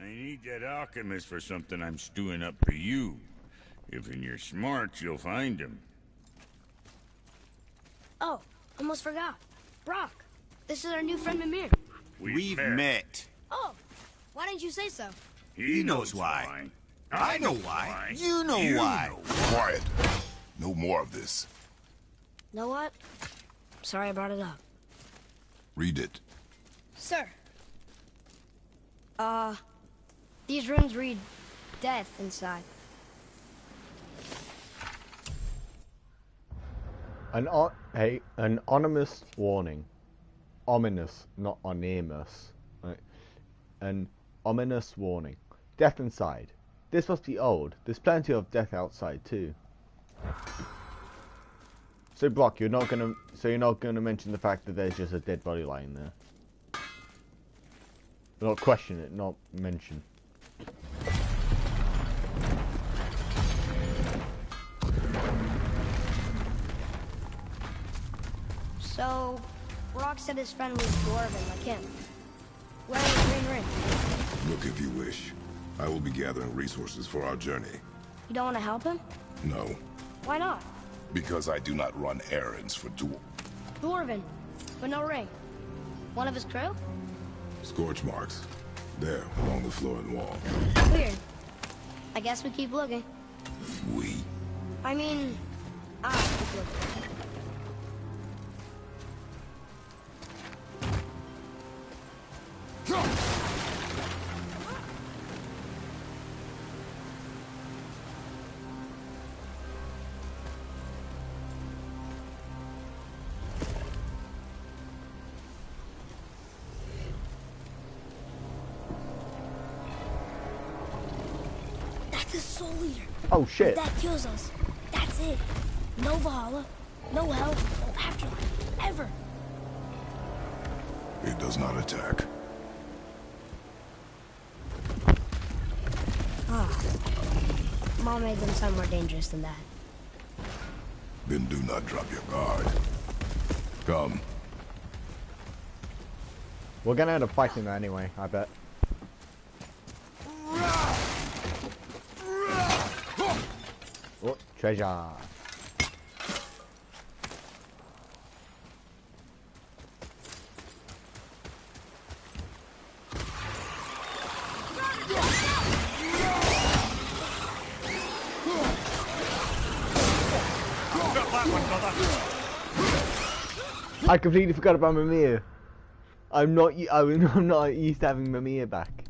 I need that alchemist for something I'm stewing up for you. If you're smart, you'll find him. Oh, almost forgot. Brock, this is our new friend Mimir. We've met. Oh, why didn't you say so? He knows why. I know why. You know why. Quiet. No more of this. Know what? Sorry I brought it up. Read it. Sir. These runes read death inside. An ominous warning. Ominous, not onemus. Right. An ominous warning. Death inside. This must be old. There's plenty of death outside too. So Brock, you're not gonna mention the fact that there's just a dead body lying there. Not question it, not mention. So, Brock said his friend was dwarven like him. Wearing a green ring. Look if you wish. I will be gathering resources for our journey. You don't want to help him? No. Why not? Because I do not run errands for Dwarven, but no ring. One of his crew? Scorch marks. There, along the floor and wall. Weird. I guess we keep looking. We? I mean, I keep looking. The soul eater. Oh shit. If that kills us, that's it. No Valhalla, no hell, no afterlife, ever. It does not attack. Ah. Mom made them sound more dangerous than that. Then do not drop your guard. Come. We're gonna end up fighting that anyway, I bet. Oh, treasure. I completely forgot about Mimir. I'm not used to having Mimir back.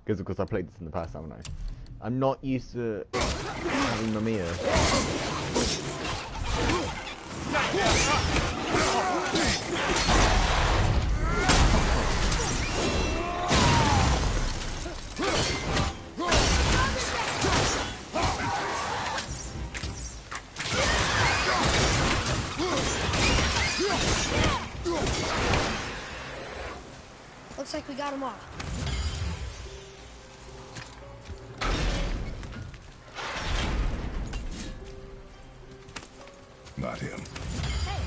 Because of course I played this in the past, haven't I? I'm not used to having Mimir. Looks like we got him all. Not him. Hey,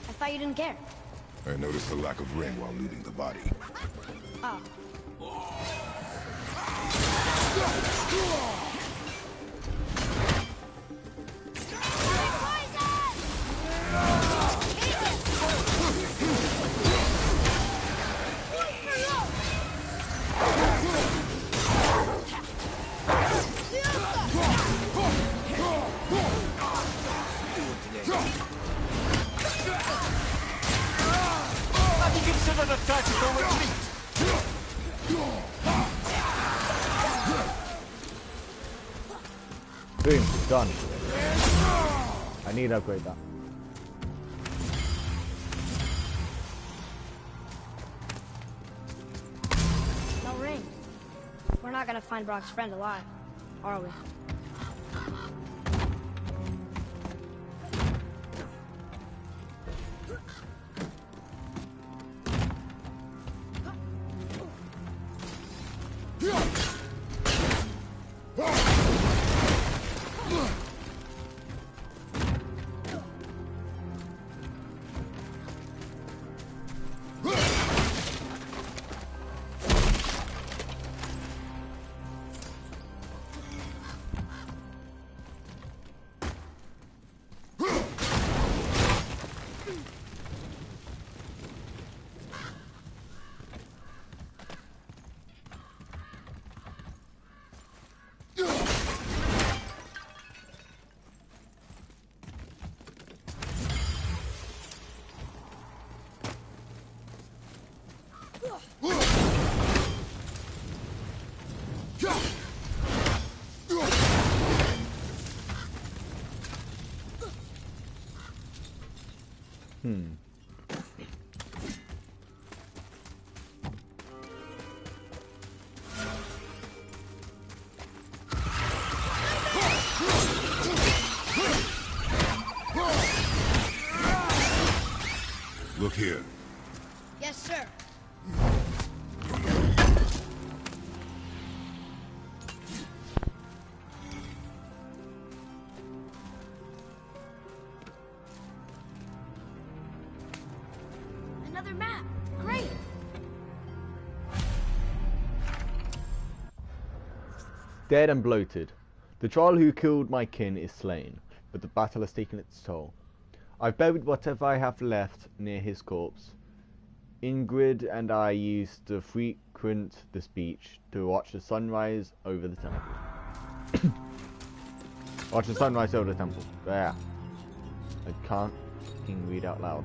I thought you didn't care. I noticed the lack of ring while looting the body. Oh. Consider the tactical retreat. Boom, done. I need to upgrade that. We're not gonna find Brock's friend alive, are we? Look here. Yes, sir. Another map. Great. Dead and bloated. The troll who killed my kin is slain, but the battle has taken its toll. I've buried whatever I have left near his corpse. Ingrid and I used to frequent this beach to watch the sunrise over the temple. Watch the sunrise over the temple. There. I can't fucking read out loud.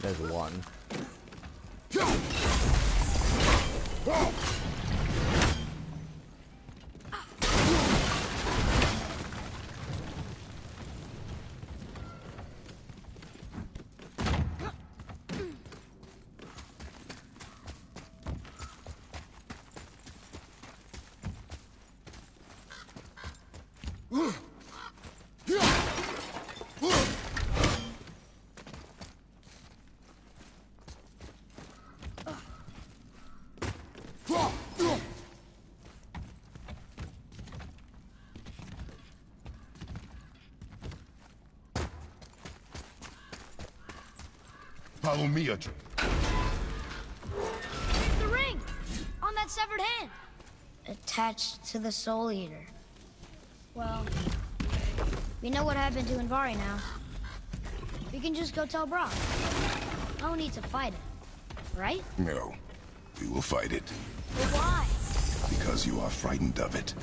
There's one. Follow me, The ring! On that severed hand! Attached to the Soul Eater. Well, we know what happened to Invari now. We can just go tell Brock. No need to fight it, right? No. We will fight it. But why? Because you are frightened of it.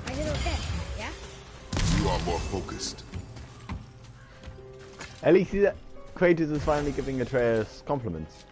I did okay, yeah? You are more focused. At least he's Kratos is finally giving Atreus compliments.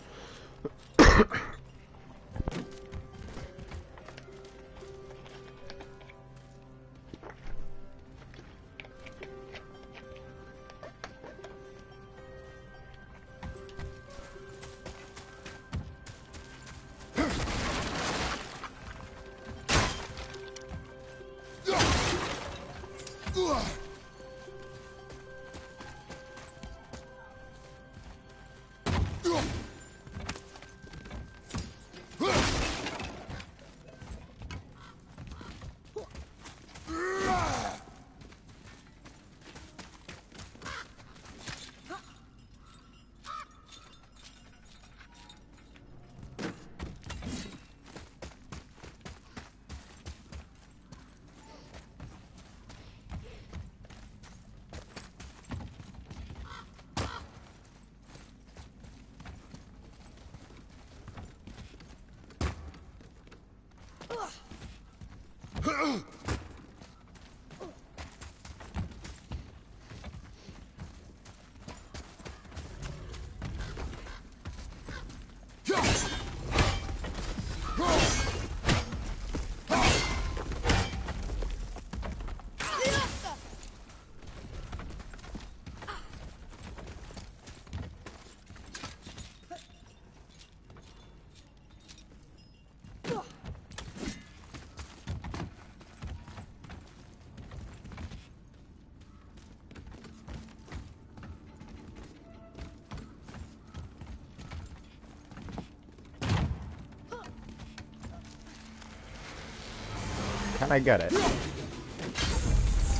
Can I get it?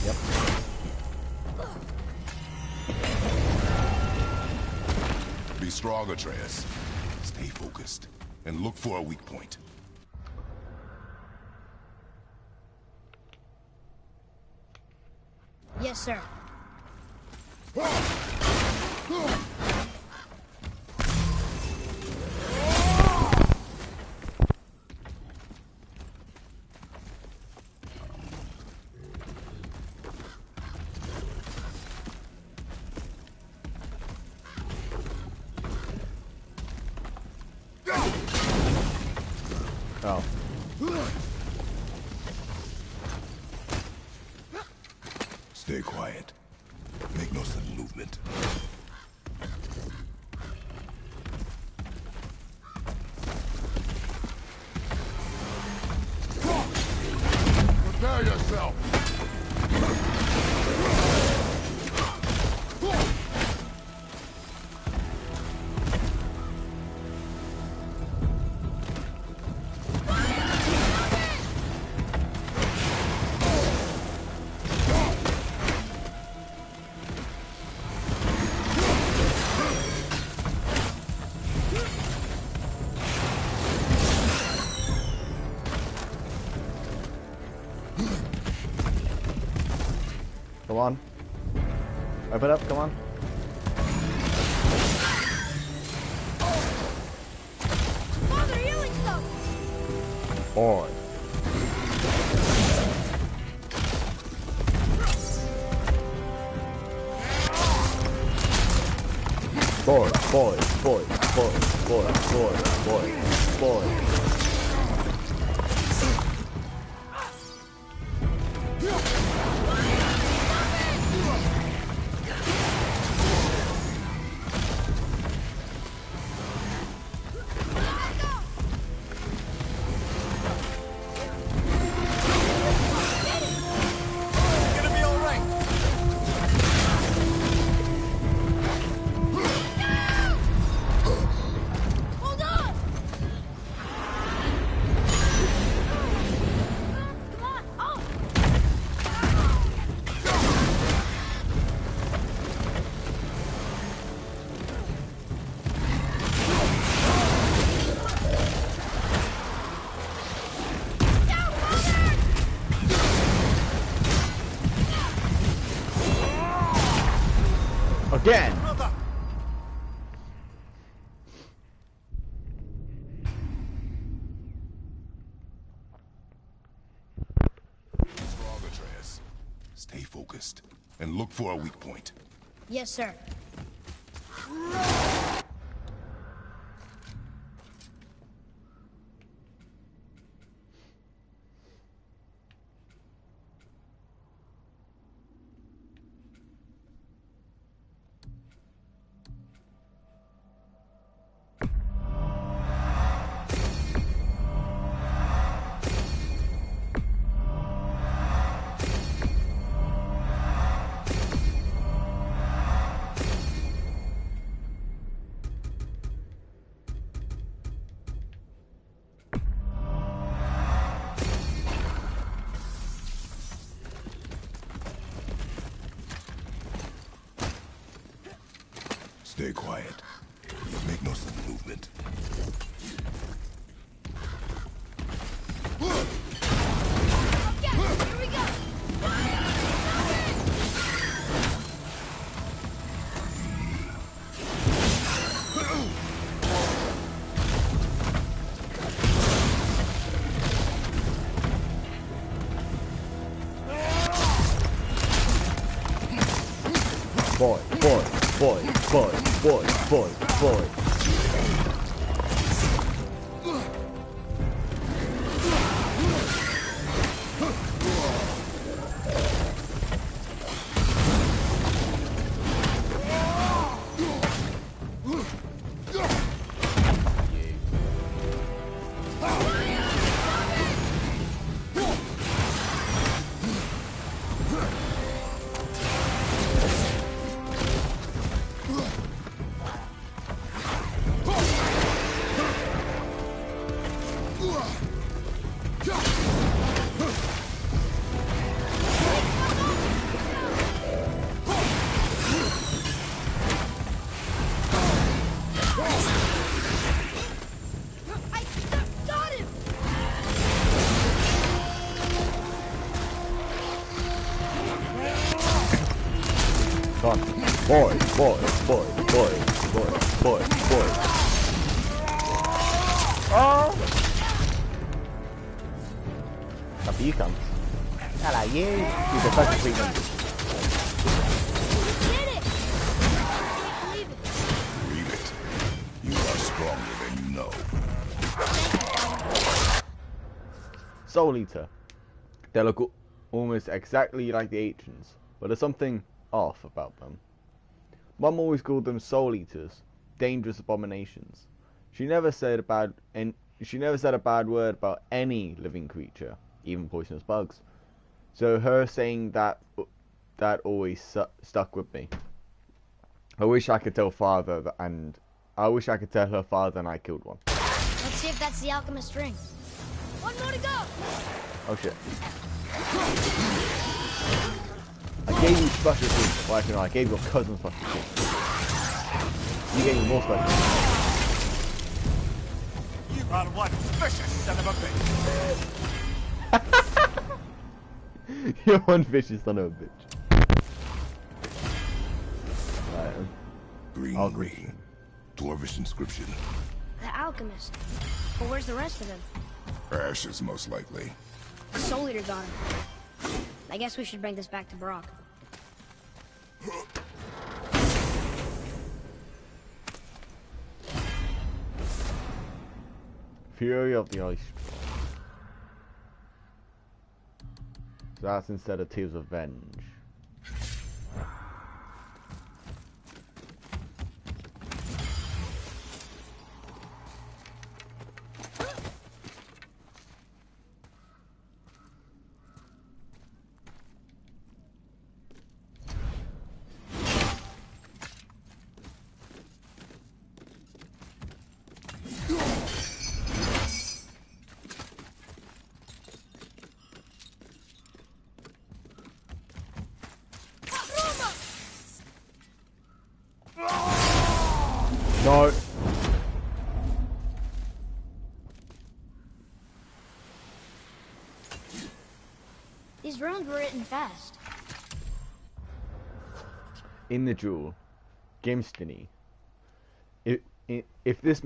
Yep. Be strong, Atreus. Stay focused and look for a weak point. Yes, sir. Oh. Stay quiet. Make no sudden movement. Prepare yourself! Come on. Open up, come on. Father, healing stuff! Boy. Boy, boy, boy, boy, boy, boy, boy, boy. Again! Strong, Atreus. Stay focused and look for a weak point. Yes, sir. Stay quiet. Make no sudden movement. Okay, here we go. Boy, boy, boy, boy, boy, boy, boy. I got him. Come on. Boy, boy, boy, boy, boy, boy, boy. Oh! Up you come. Hello, you. You the fucking freedom. We did it. I can't believe it. Believe it. You are stronger than you know. Soul Eater. They look almost exactly like the ancients, but there's something off about them. Mum always called them Soul Eaters, dangerous abominations. She never said a bad word about any living creature, even poisonous bugs. So her saying that always stuck with me. I wish I could tell Father and I wish I could tell her father and I killed one. Let's see if that's the alchemist ring. One more to go. Oh shit. I gave you special things. Well, actually no, I gave your cousin special things. You gave me more special things. You are one vicious son of a bitch. You're one vicious son of a bitch. Right, Green I'll ring. Dwarvish inscription. The alchemist. But where's the rest of them? Ashes, most likely. The Soul Eater got him. I guess we should bring this back to Brock. Fury of the Ice. So that's instead of Tears of Venge. No. These runes were written fast. In the duel, Gimstiny. If this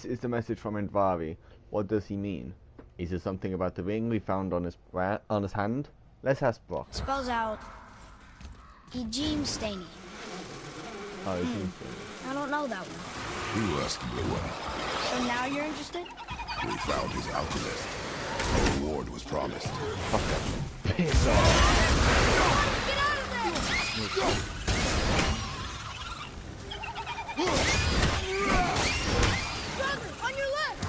is the message from Endvari, what does he mean? Is it something about the ring we found on his hand? Let's ask Brock. Spells out Ijim Staney. Oh, is he? I don't know that one. He was the blue one. So now you're interested? We found his alchemist. A reward was promised. Piss off. Get out of there! Brother, on your left!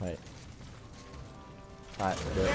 Wait. Alright, do it.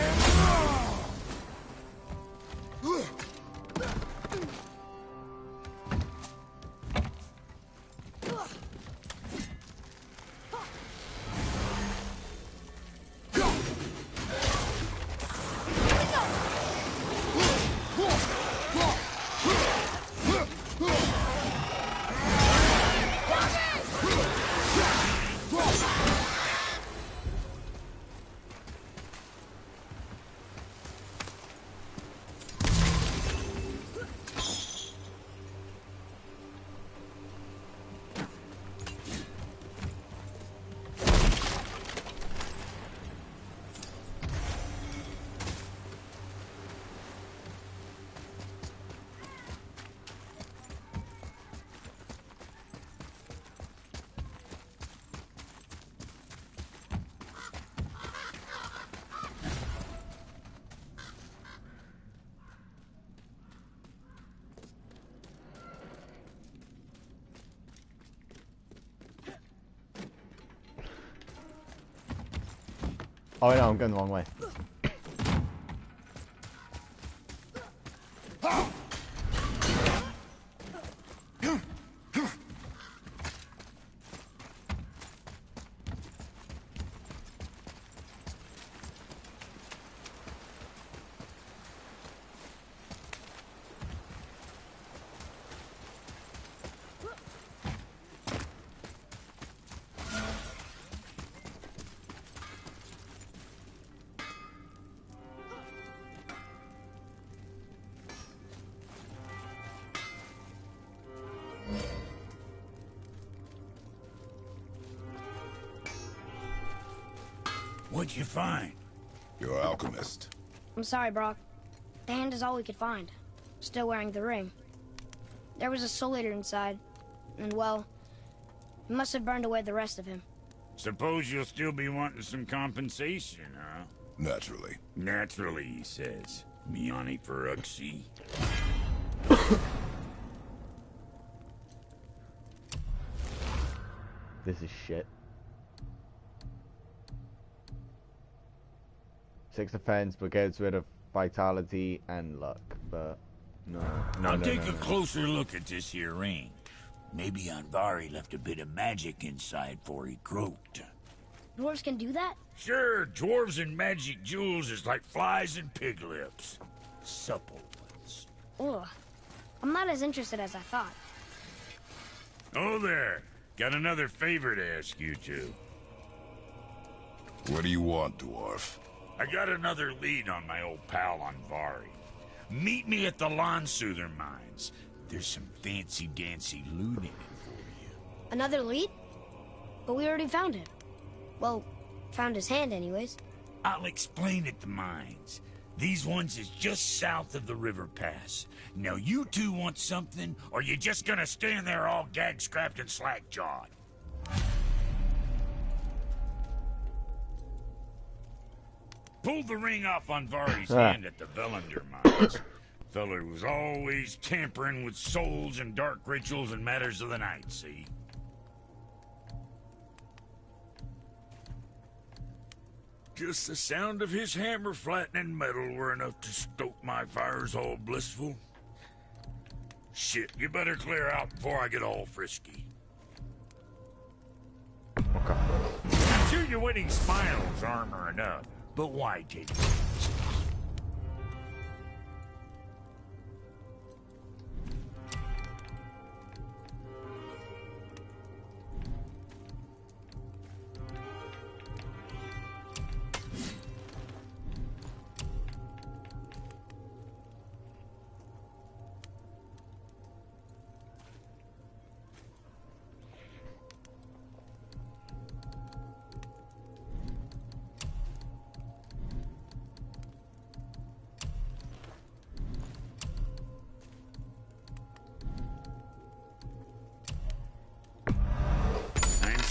Oh no, I'm going the wrong way. What'd you find? Your alchemist. I'm sorry, Brock. The hand is all we could find. Still wearing the ring. There was a soul eater inside, and well, he must have burned away the rest of him. Suppose you'll still be wanting some compensation, huh? Naturally. Naturally, he says. Miani Feruxi. This is shit. 6 defense, but gets rid of vitality and luck. But no. Now take a closer look at this here ring. Maybe Anvari left a bit of magic inside before he croaked. Dwarves can do that? Sure, dwarves and magic jewels is like flies and pig lips. Supple ones. Ugh. I'm not as interested as I thought. Oh there. Got another favor to ask you two. What do you want, dwarf? I got another lead on my old pal Anvari. Meet me at the Lawn-Soother mines. There's some fancy-dancy loot in it for you. Another lead? But we already found him. Well, found his hand anyways. I'll explain at the mines. These ones is just south of the river pass. Now you two want something, or you just gonna stand there all gag-scrapped and slack-jawed? Pulled the ring off Anvari's hand at the Velander mines. Feller was always tampering with souls and dark rituals and matters of the night, see? Just the sound of his hammer flattening metal were enough to stoke my fires all blissful. Shit, you better clear out before I get all frisky. Okay. I'm sure your winning smile's armor enough, but why take it?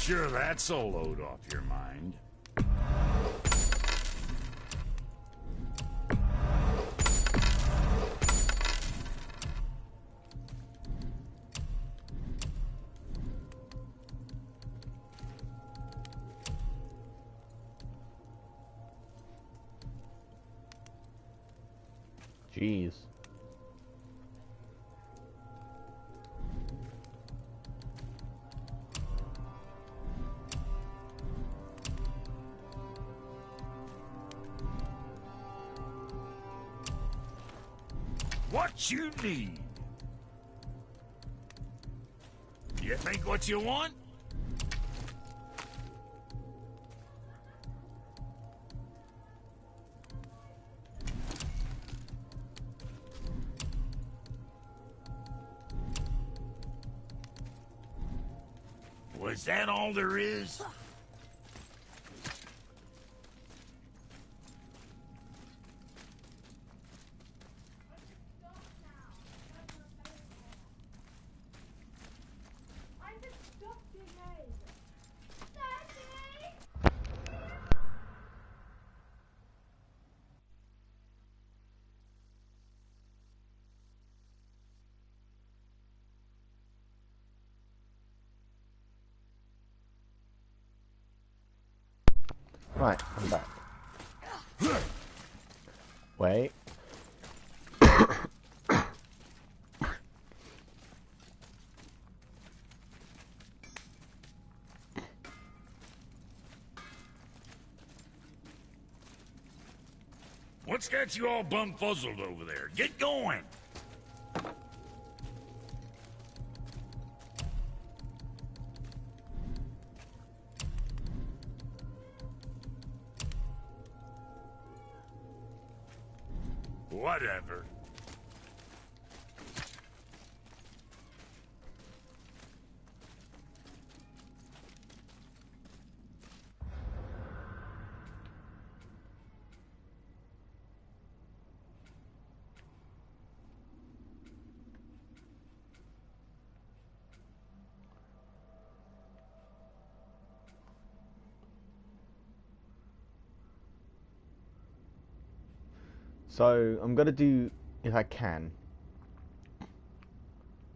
sure that's a load off your mind. Jeez. What you need? You think what you want? Was that all there is? Right, I'm back. Wait. What's got you all bum-fuzzled over there? Get going! Whatever. So, I'm gonna do, if I can,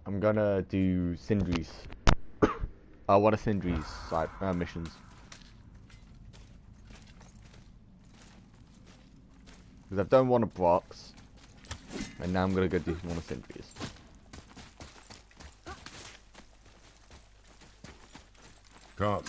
I'm gonna do Sindri's. One of Sindri's side missions. Because I've done one of Brock's, and now I'm gonna go do one of Sindri's. Come.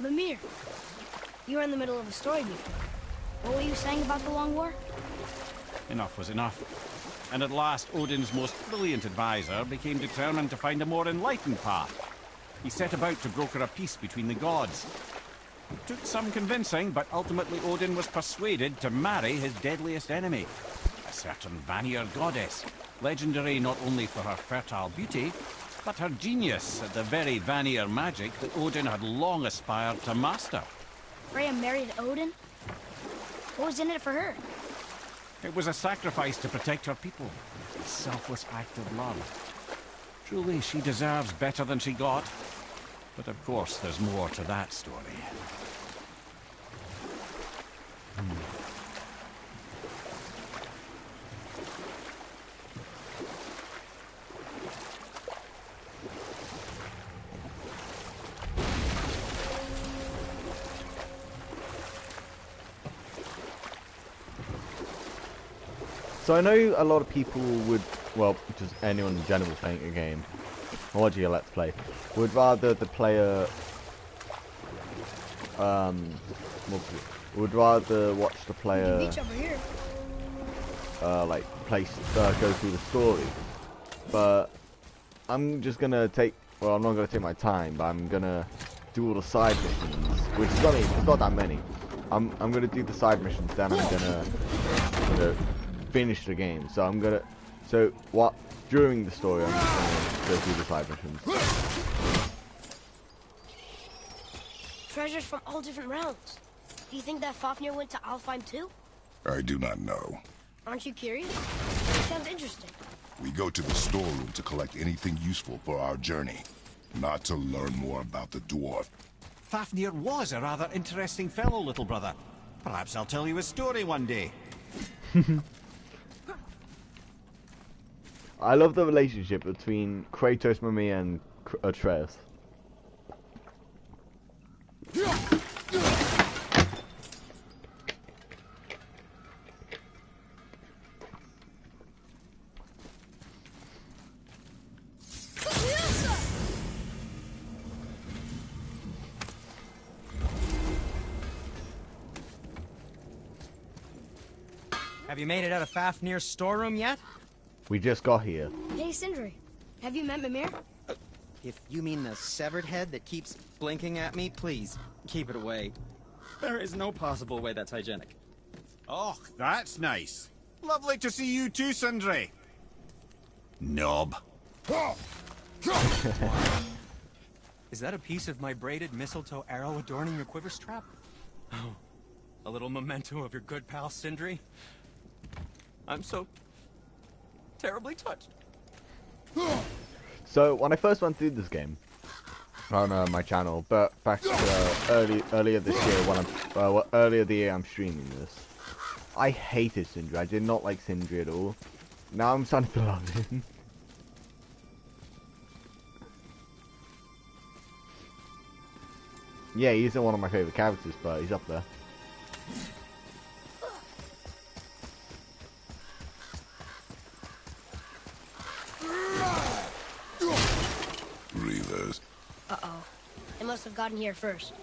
Mimir, you were in the middle of a story before. What were you saying about the Long War? Enough was enough. And at last, Odin's most brilliant advisor became determined to find a more enlightened path. He set about to broker a peace between the gods. It took some convincing, but ultimately Odin was persuaded to marry his deadliest enemy. A certain Vanir goddess, legendary not only for her fertile beauty, but her genius at the very Vanir magic that Odin had long aspired to master. Freya married Odin? What was in it for her? It was a sacrifice to protect her people, a selfless act of love. Truly, she deserves better than she got. But of course, there's more to that story. So I know a lot of people would, well, just anyone in general playing a game, or watching a Let's Play, would rather the player, would rather watch the player, Beach over here. like, go through the story. But I'm just gonna take, well, I'm not gonna take my time, but I'm gonna do all the side missions, which is only, it's not that many. I'm gonna do the side missions, then I'm gonna, you know, finish the game. So I'm gonna, so what, during the story I'm just gonna go through the side missions. Treasures from all different realms. Do you think that Fafnir went to Alfheim too? I do not know. Aren't you curious? Sounds interesting. We go to the storeroom to collect anything useful for our journey, not to learn more about the dwarf. Fafnir was a rather interesting fellow, little brother. Perhaps I'll tell you a story one day. I love the relationship between Kratos, Mimir, and Atreus. Have you made it out of Fafnir's storeroom yet? We just got here. Hey, Sindri. Have you met Mimir? If you mean the severed head that keeps blinking at me, please, keep it away. There is no possible way that's hygienic. Oh, that's nice. Lovely to see you too, Sindri. Knob. Is that a piece of my braided mistletoe arrow adorning your quiver strap? Oh, a little memento of your good pal Sindri? I'm so terribly touched. So when I first went through this game on my channel, but back earlier this year when earlier the year I'm streaming this, I hated Sindri. I did not like Sindri at all. Now I'm starting to love him. Yeah, he isn't one of my favorite characters, but he's up there. Reavers. Uh-oh. They must have gotten here first.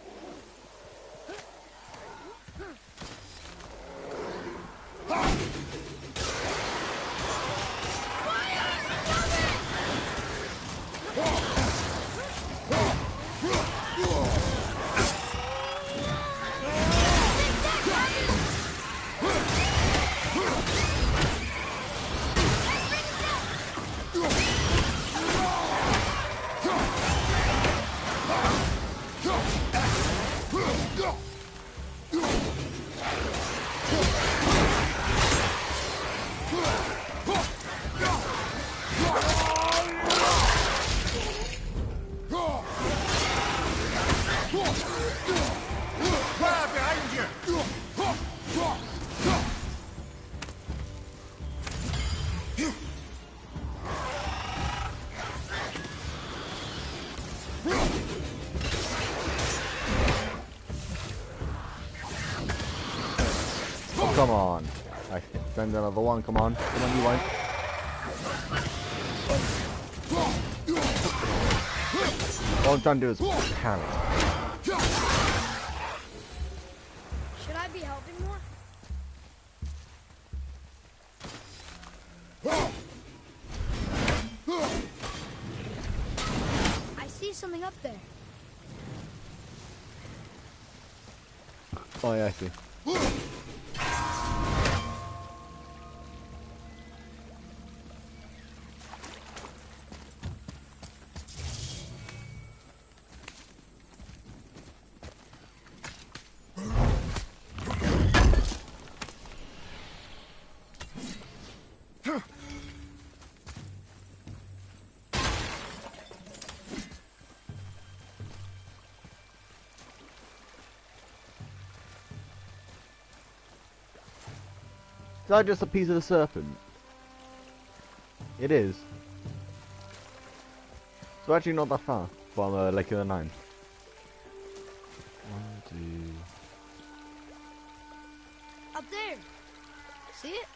Oh, come on. I can send another one. Come on. Come on, you won't. All I'm trying to do is panic. Should I be helping more? I see something up there. Oh yeah, I see. that just a piece of the serpent? It is. So actually not that far from Lake of the Nine. 1, 2... Up there. See it?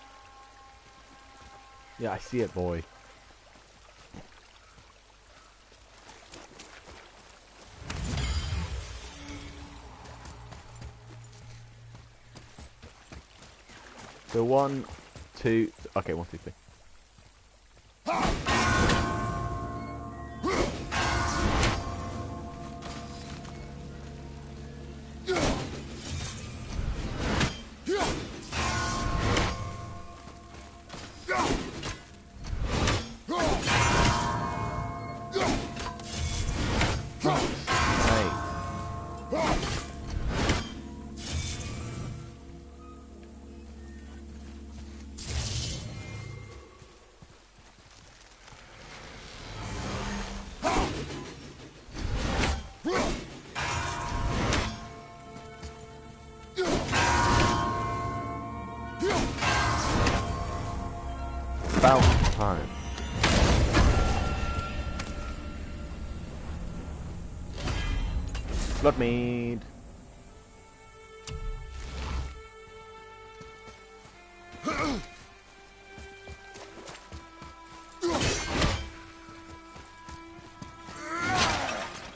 Yeah, I see it, boy. So 1, 2... Okay, 1, 2, 3. About time. Blood mead.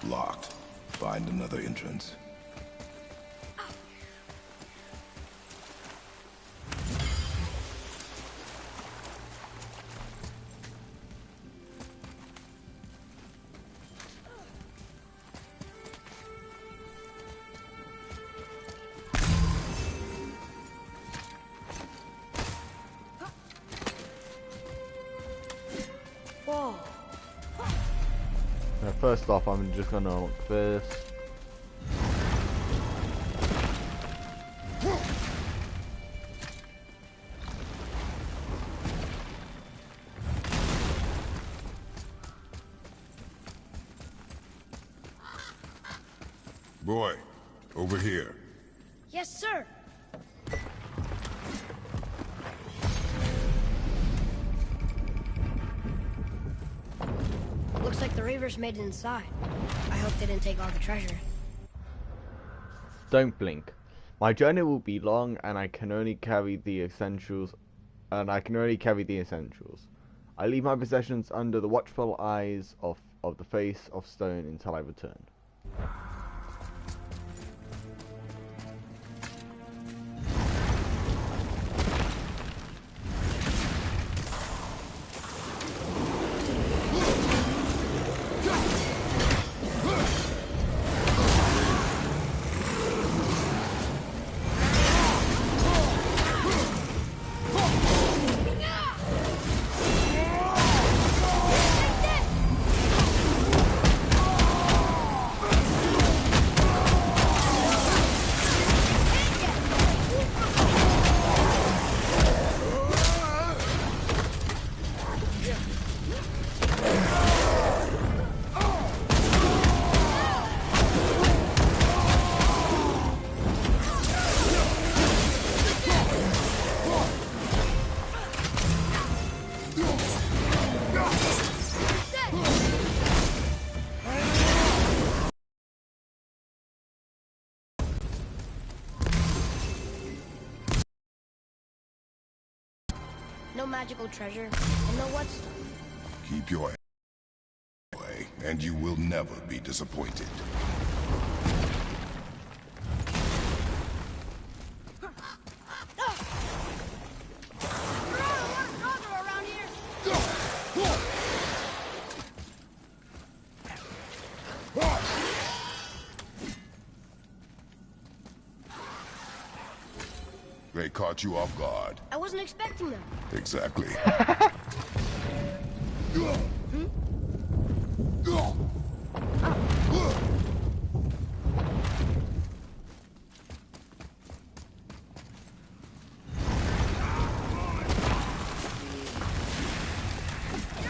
Locked. Find another entrance. Whoa. Now, first off, I'm just gonna unlock this. Boy, over here. Yes, sir. Looks like the Reavers made it inside. I hope they didn't take all the treasure. Don't blink. My journey will be long, and I can only carry the essentials. I leave my possessions under the watchful eyes of the face of stone until I return. No magical treasure, and no whetstone. Keep your way, and you will never be disappointed. They caught you off guard. I wasn't expecting them. Exactly. Here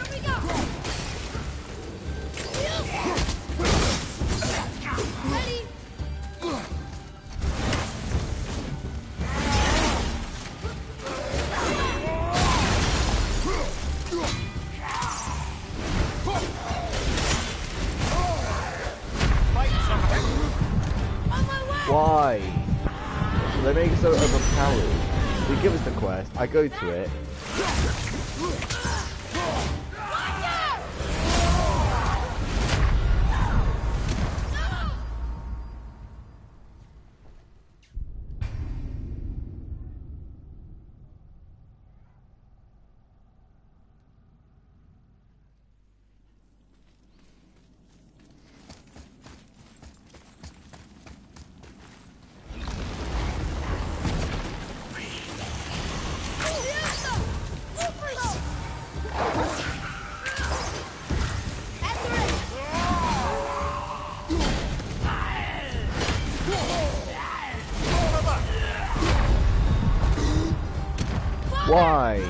we go. Ready? Why? They make it so overpowered. They give us the quest, I go to it. Why?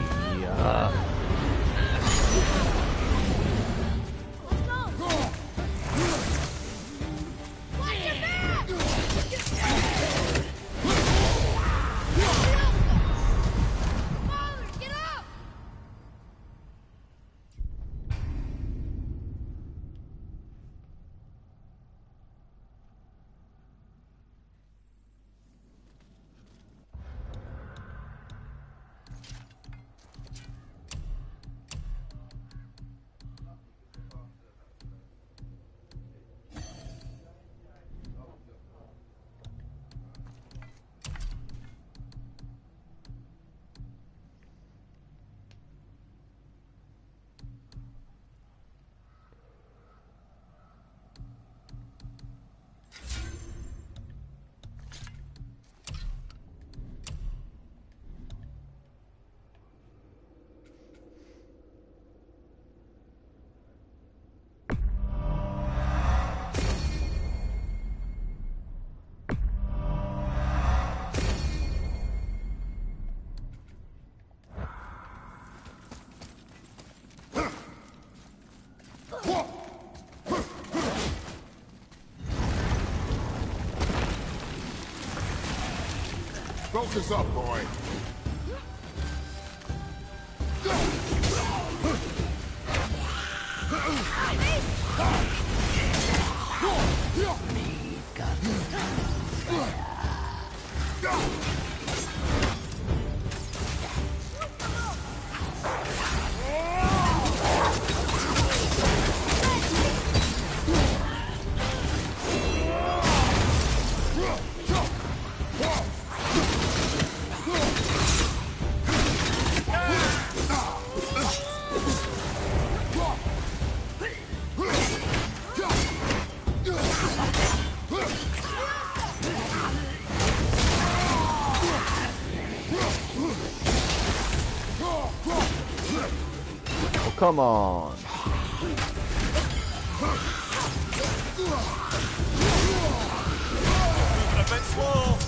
Focus up, boy. Come on. A bit slow.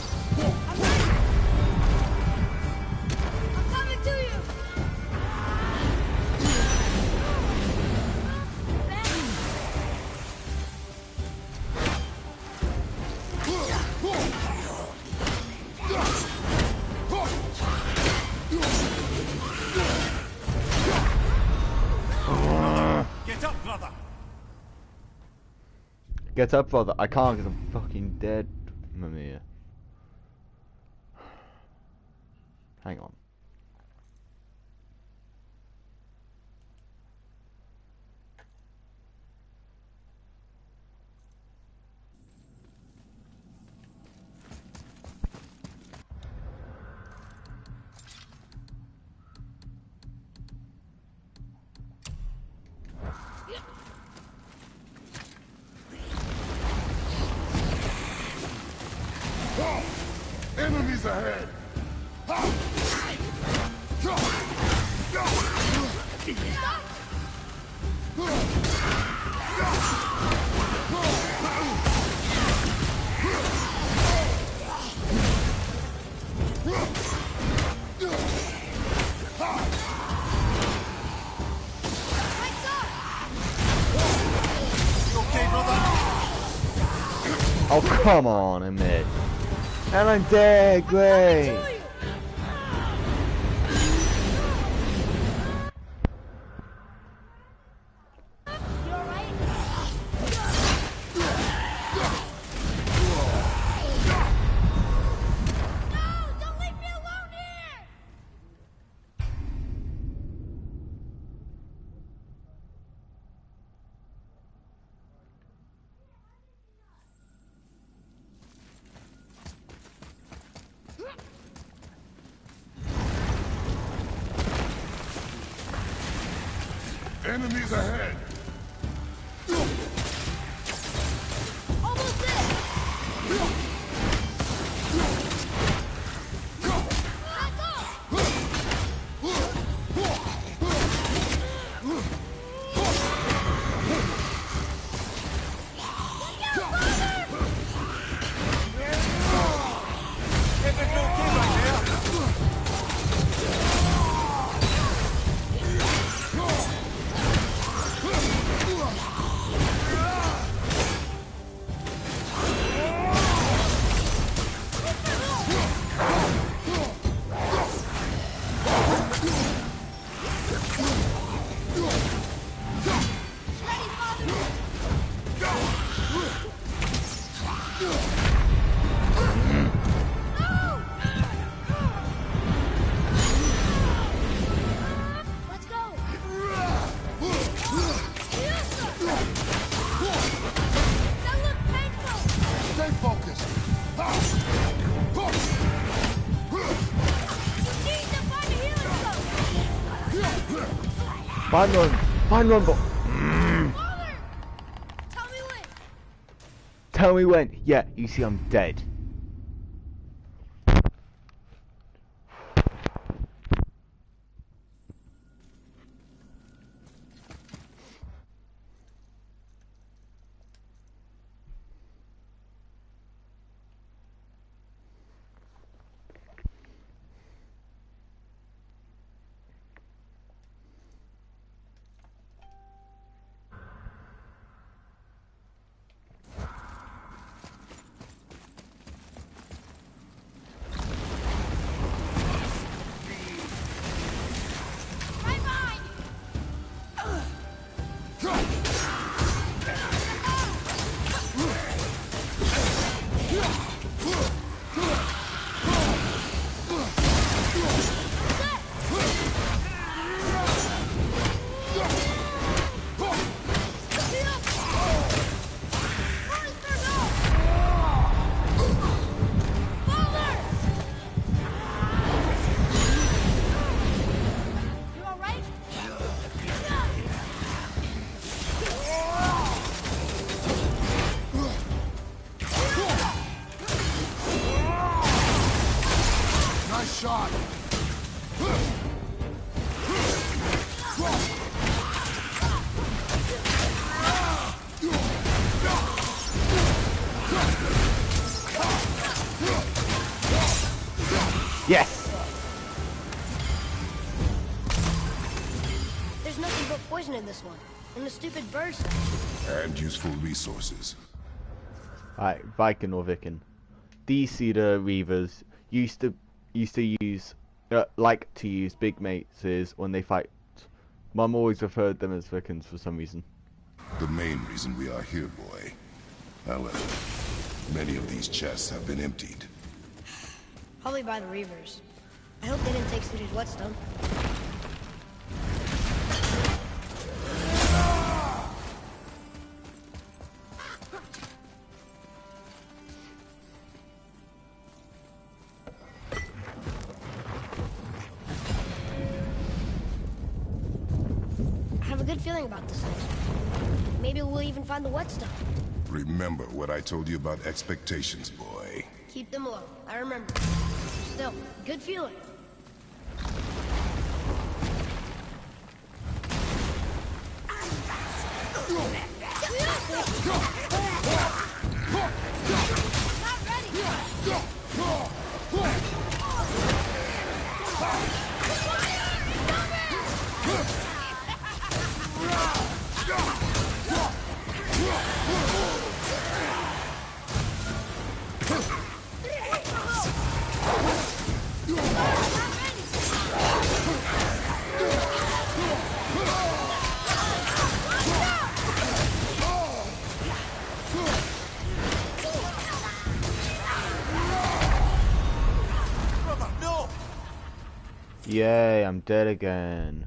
I'm coming to you! Get up, brother. Get up, brother. I can't because I'm fucking dead. Mamiya. Hang on. Enemies ahead! Okay, brother. Oh, come on, Emmett. And I'm dead, great. Enemies ahead! Almost there! Back Let's go! That looked painful! Stay focused! You need to find a healing stone! Find one! Find one, but Father! Tell me when! tell me when. Yeah, you see I'm dead. Right behind you alright? Nice shot! Yes! There's nothing but poison in this one. And the stupid bird stuff. And useful resources. Right, Viking or Viking. These Cedar Reavers used to use like to use big maces when they fight. Mum always referred them as Vikings for some reason. The main reason we are here, boy. However, many of these chests have been emptied. Probably by the Reavers. I hope they didn't take Sooty's whetstone. I have a good feeling about this thing. Maybe we'll even find the whetstone. Remember what I told you about expectations, boy. Keep them low. I remember. Still, good feeling. Not ready. Yay, I'm dead again.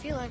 feel it.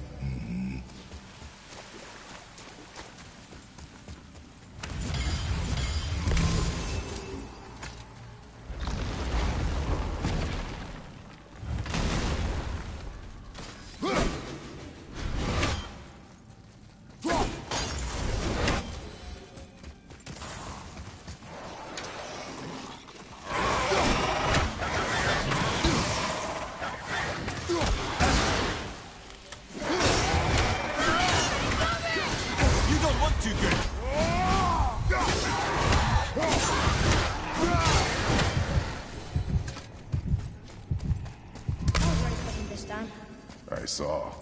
I saw.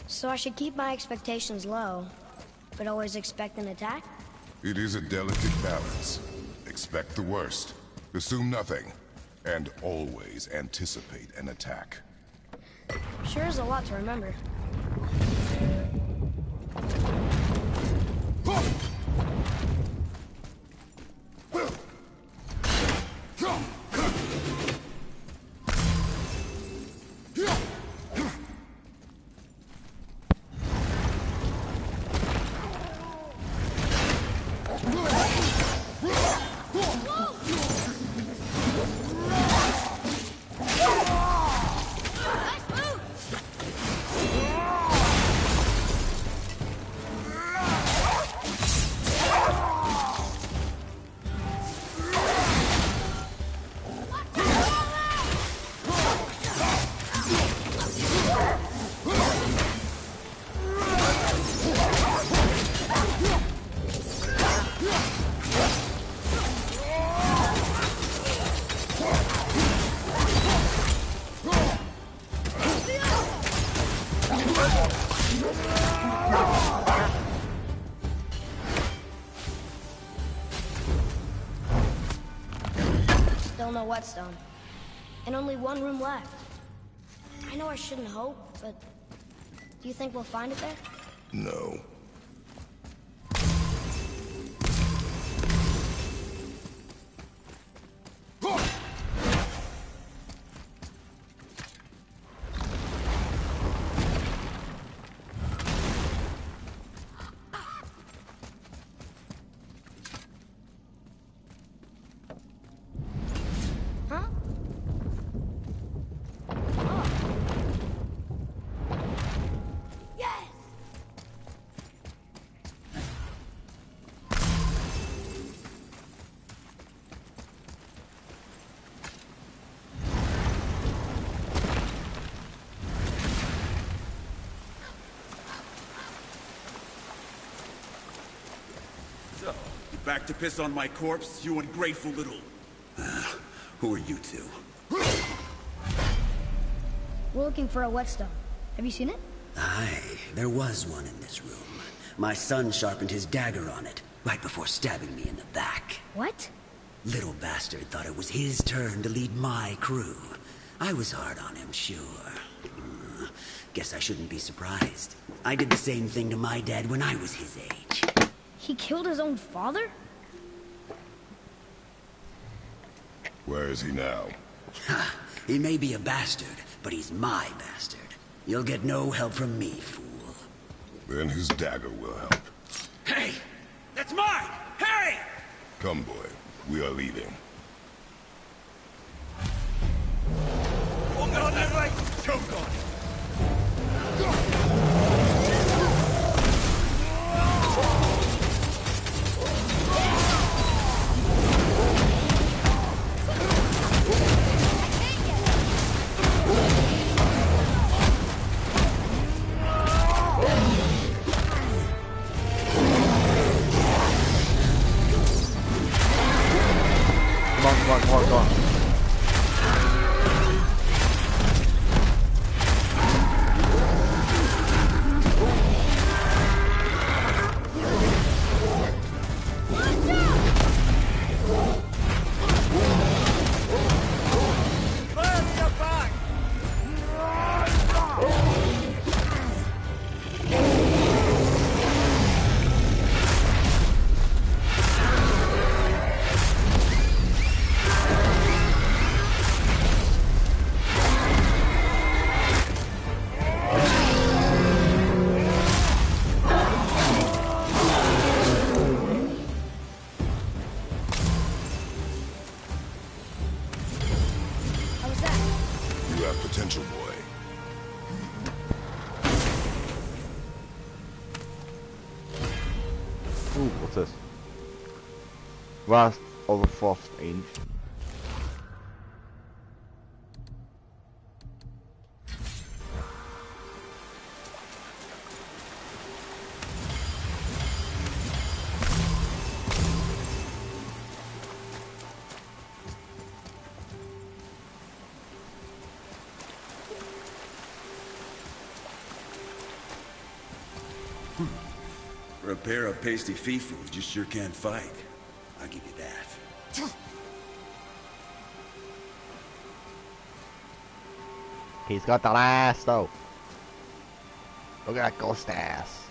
So I should keep my expectations low, but always expect an attack? It is a delicate balance. Expect the worst, assume nothing, and always anticipate an attack. Sure is a lot to remember. Still no whetstone. And only one room left. I know I shouldn't hope, but do you think we'll find it there? No. Back to piss on my corpse, you ungrateful little... who are you two? We're looking for a whetstone. Have you seen it? Aye, there was one in this room. My son sharpened his dagger on it, right before stabbing me in the back. What? Little bastard thought it was his turn to lead my crew. I was hard on him, sure. Guess I shouldn't be surprised. I did the same thing to my dad when I was his age. He killed his own father? Where is he now? Ha! He may be a bastard, but he's my bastard. You'll get no help from me, fool. Then his dagger will help. Hey! That's mine! Hey! Come, boy. We are leaving. Oh, no, that's right! Choke on it! Come on. potential, boy. Ooh, what's this? Wrath of a Frost Ancient. For a pair of pasty fee-foos, you sure can fight. I'll give you that. He's got that ass though. Look at that ghost ass.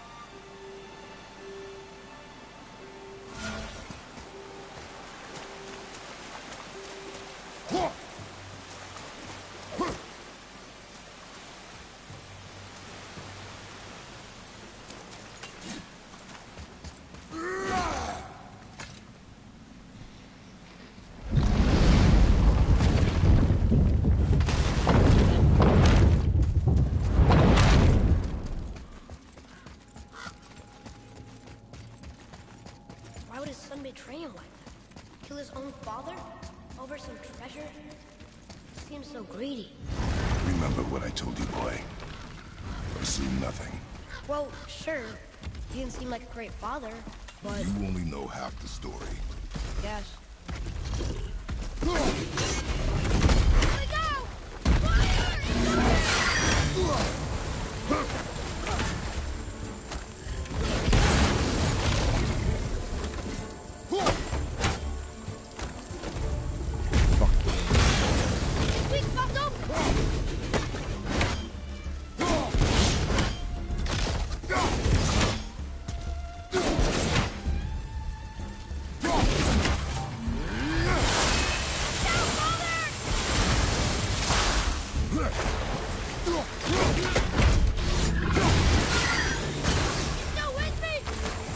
Why would his son betray him like that? Kill his own father? Over some treasure? He seems so greedy. Remember what I told you, boy. Assume nothing. Well, sure. He didn't seem like a great father, but... You only know half the story. Yes.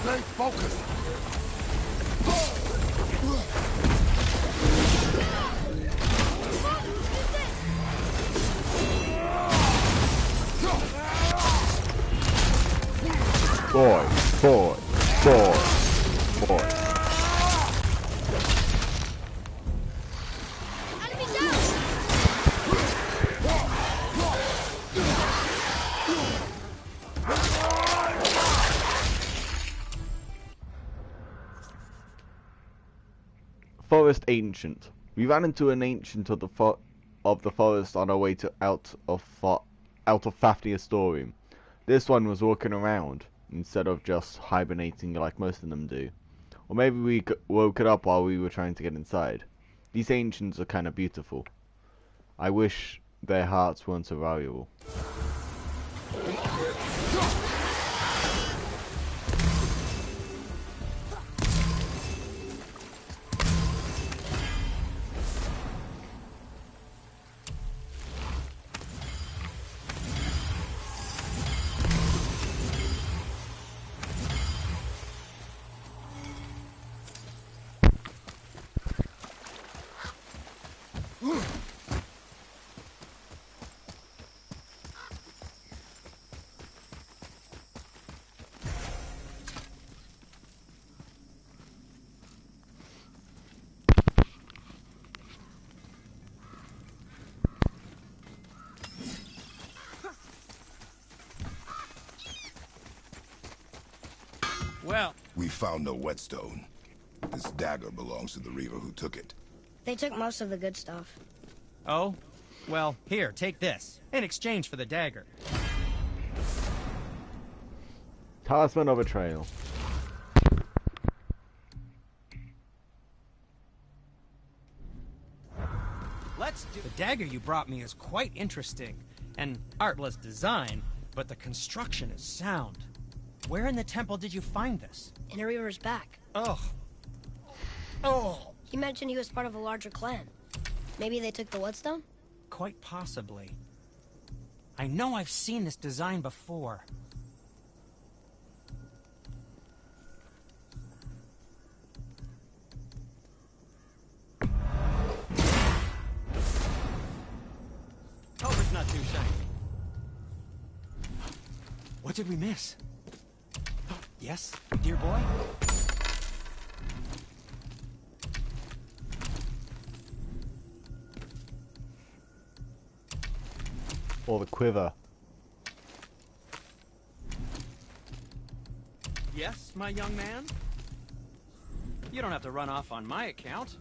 Stay focused. Boy. Enemy down! Forest Ancient. We ran into an ancient of the forest on our way to out of Fafnir Storeroom. This one was walking around instead of just hibernating like most of them do. Or maybe we woke it up while we were trying to get inside. These ancients are kind of beautiful. I wish their hearts weren't so valuable. Well, We found no whetstone. This dagger belongs to the reaver who took it. They took most of the good stuff. Oh? Well, here, take this. In exchange for the dagger. Talisman of Betrayal. Let's do... The dagger you brought me is quite interesting. An artless design, but the construction is sound. Where in the temple did you find this? In a Reaver's back. Ugh. Oh! He mentioned he was part of a larger clan. Maybe they took the whetstone? Quite possibly. I know I've seen this design before. Culver's not too shiny. What did we miss? Yes, dear boy? Or the quiver. Yes, my young man? You don't have to run off on my account.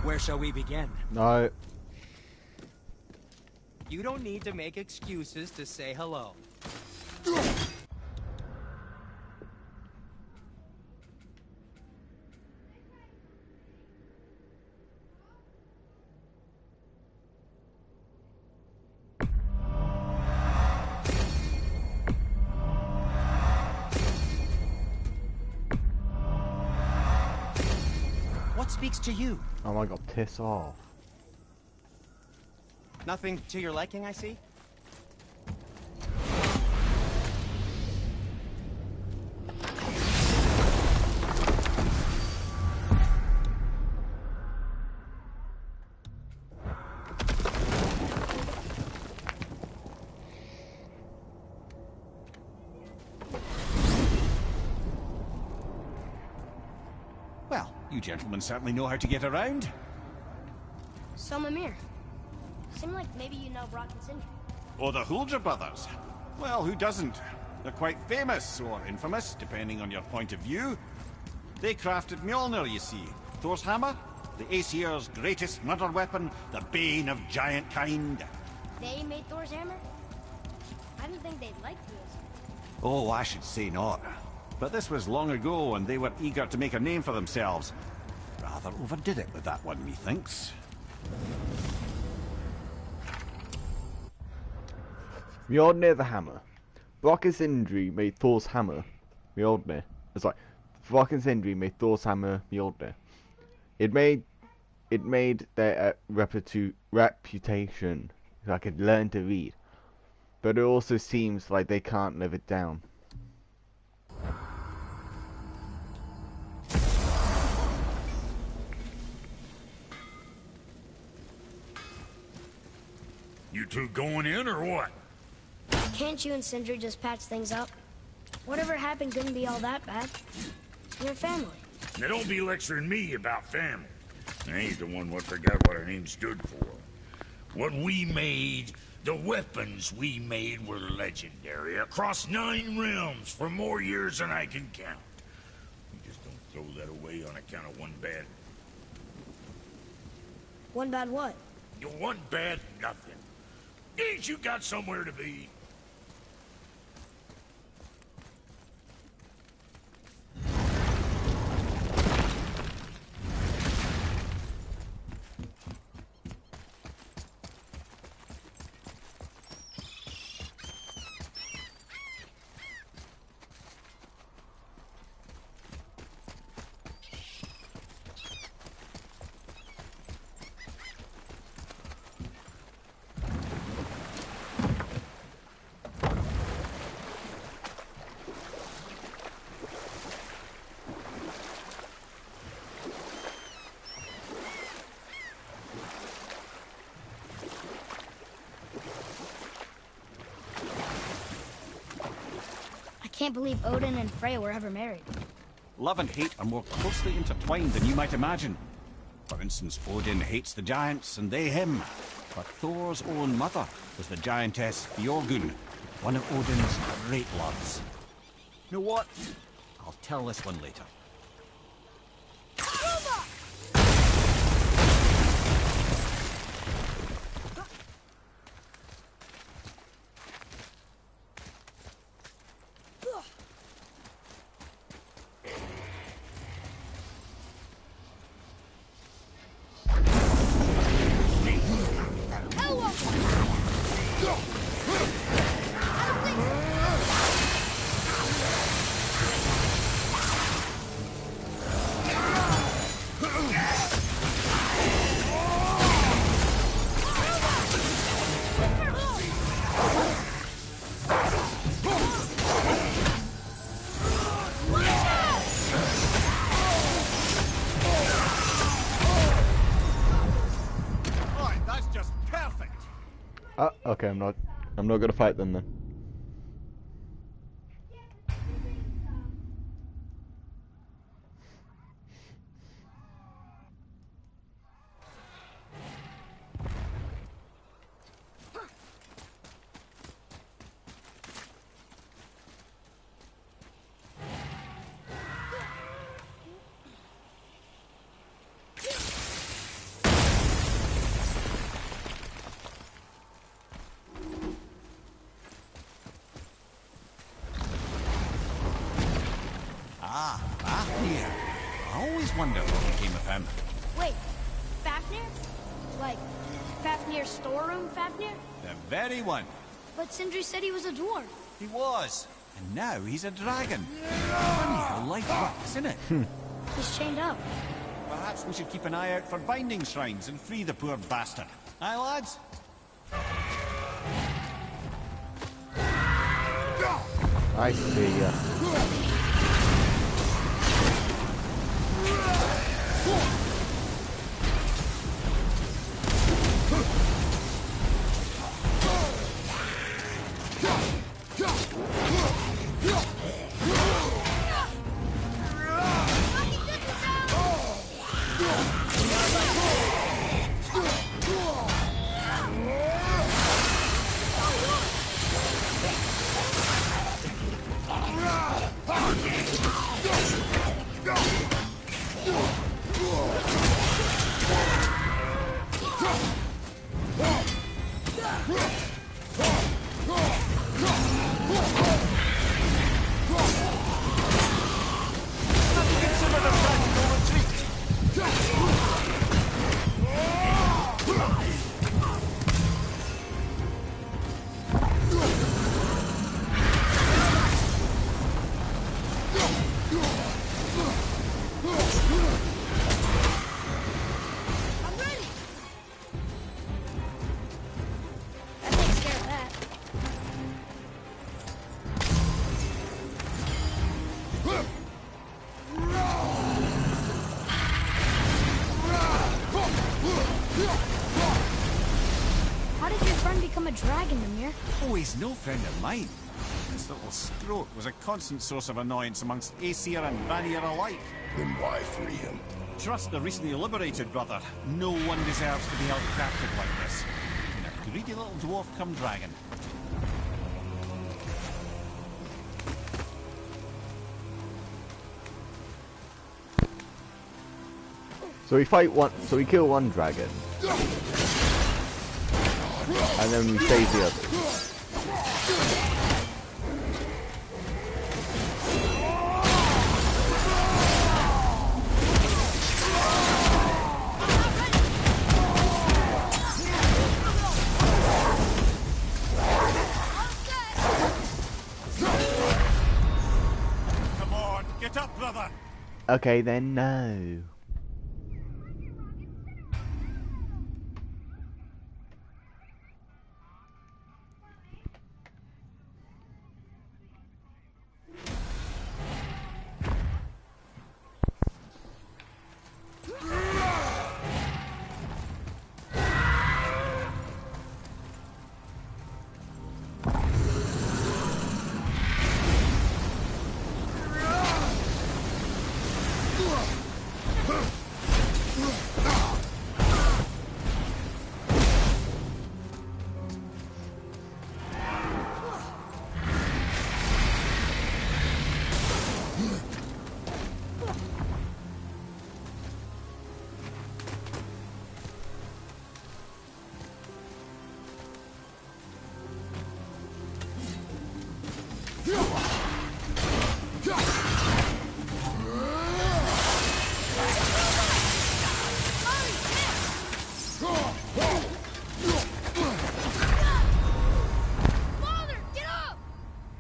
Where shall we begin? No. You don't need to make excuses to say hello. What speaks to you? Oh my god, piss off. Nothing to your liking, I see? Well, you gentlemen certainly know how to get around. So, Mimir. Seemed like maybe you know Brock and Sindri. Or the Huldra brothers. Well, who doesn't? They're quite famous, or infamous, depending on your point of view. They crafted Mjolnir, you see. Thor's hammer, the Aesir's greatest murder weapon, the bane of giant kind. They made Thor's hammer? I didn't think they'd like this. Oh, I should say not. But this was long ago, and they were eager to make a name for themselves. Rather overdid it with that one, methinks. Mjolnir the hammer. Brock and Sindri made Thor's hammer. Mjolnir. Sorry. Brock and Sindri made Thor's hammer Mjolnir. It made their reputation. So I could learn to read. But it also seems like they can't live it down. You two going in or what? Can't you and Sindri just patch things up? Whatever happened couldn't be all that bad. You're family. Now don't be lecturing me about family. I ain't the one what forgot what our name stood for. What we made, the weapons we made were legendary across 9 realms for more years than I can count. You just don't throw that away on account of one bad... One bad what? One bad nothing. Ain't you got somewhere to be? I can't believe Odin and Freya were ever married. Love and hate are more closely intertwined than you might imagine. For instance, Odin hates the giants and they him. But Thor's own mother was the giantess Björgun, one of Odin's great loves. You know what? I'll tell this one later. Okay, I'm not gonna fight them then. Fafnir. I always wondered what became of him. Wait, Fafnir? Like, Fafnir's storeroom Fafnir? The very one. But Sindri said he was a dwarf. He was. And now he's a dragon. Funny how life works, isn't it? He's chained up. Perhaps we should keep an eye out for binding shrines and free the poor bastard. Aye, lads? I see ya. Oh, he's no friend of mine. This little scrote was a constant source of annoyance amongst Aesir and Vanir alike. Then why free him? Trust the recently liberated, brother. No one deserves to be held captive like this. And a greedy little dwarf come dragon. So we fight one. So we kill one dragon, and then we save the others. Come on, get up, brother. Okay, then no.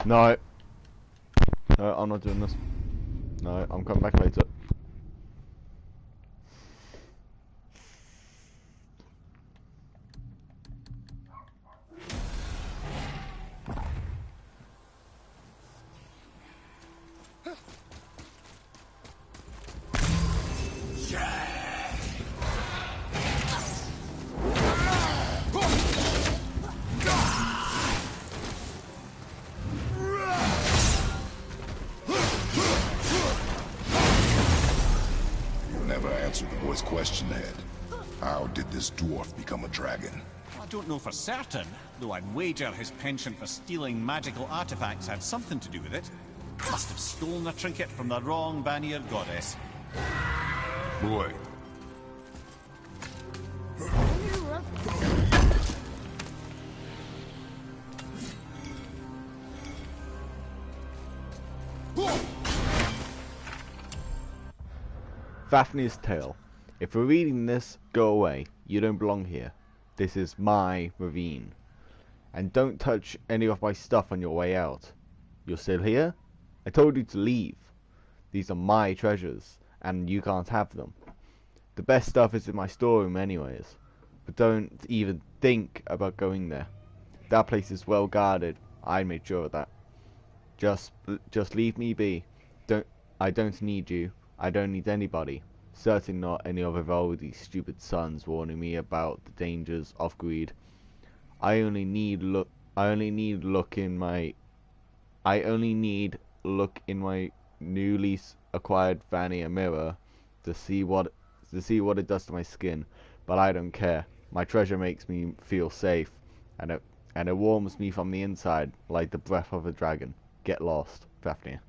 No. No, I'm not doing this. No, I'm coming back later. answered the boy's question, Head. How did this dwarf become a dragon? I don't know for certain, though I'd wager his penchant for stealing magical artifacts had something to do with it. Must have stolen a trinket from the wrong Vanir goddess. Boy. Fafnir's Tale. If you're reading this, go away. You don't belong here. This is my ravine. And don't touch any of my stuff on your way out. You're still here? I told you to leave. These are my treasures, and you can't have them. The best stuff is in my storeroom anyways. But don't even think about going there. That place is well guarded. I made sure of that. Just leave me be. I don't need you. I don't need anybody. Certainly not any of Vivaldi's stupid sons warning me about the dangers of greed. I only need look in my newly acquired Vanir mirror to see what it does to my skin, but I don't care. My treasure makes me feel safe, and it warms me from the inside like the breath of a dragon. Get lost, Fafnir.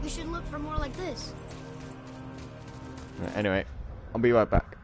We should look for more like this. Anyway, I'll be right back.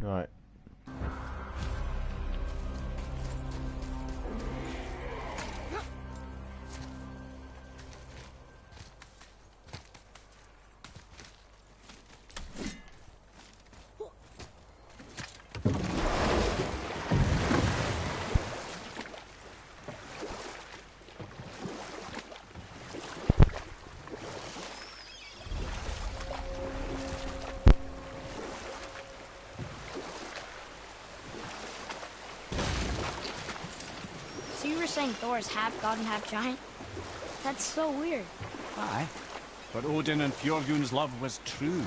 Right. So you were saying Thor is half god and half giant? That's so weird. Aye, but Odin and Fjorgun's love was true.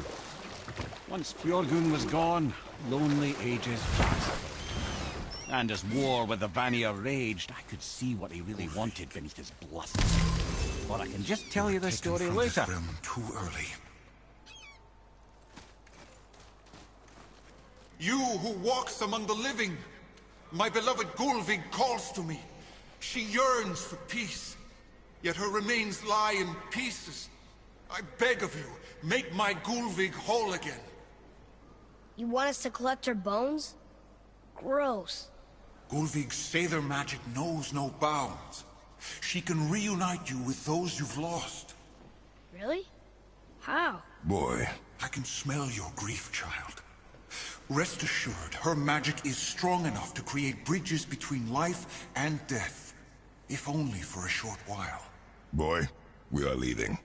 Once Fjorgun was gone, lonely ages passed. And as war with the Vanir raged, I could see what he really wanted beneath his bluster. But I can just tell you the story later. Too early. You who walks among the living, my beloved Gulvig calls to me. She yearns for peace, yet her remains lie in pieces. I beg of you, make my Gulvig whole again. You want us to collect her bones? Gross. Gulvig's Sather magic knows no bounds. She can reunite you with those you've lost. Really? How? Boy. I can smell your grief, child. Rest assured, her magic is strong enough to create bridges between life and death. If only for a short while. Boy, we are leaving.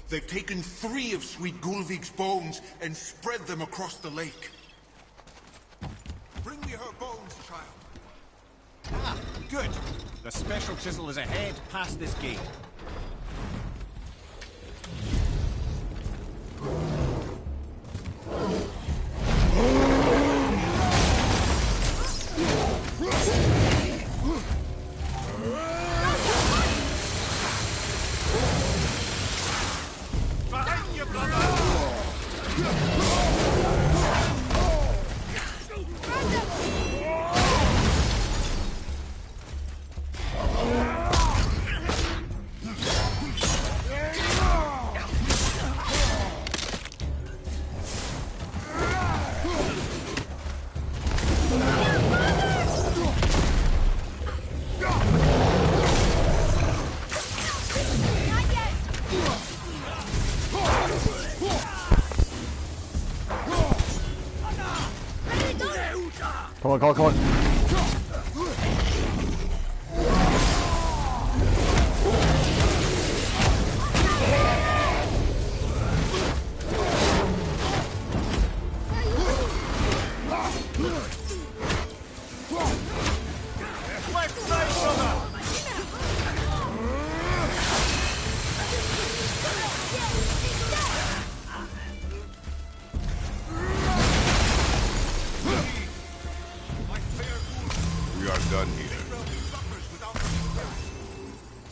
They've taken 3 of Sweet Gulvig's bones and spread them across the lake. Bring me her bones, child. Ah, good. The special chisel is ahead, past this gate. Behind you, brother! Come on, come on, come on.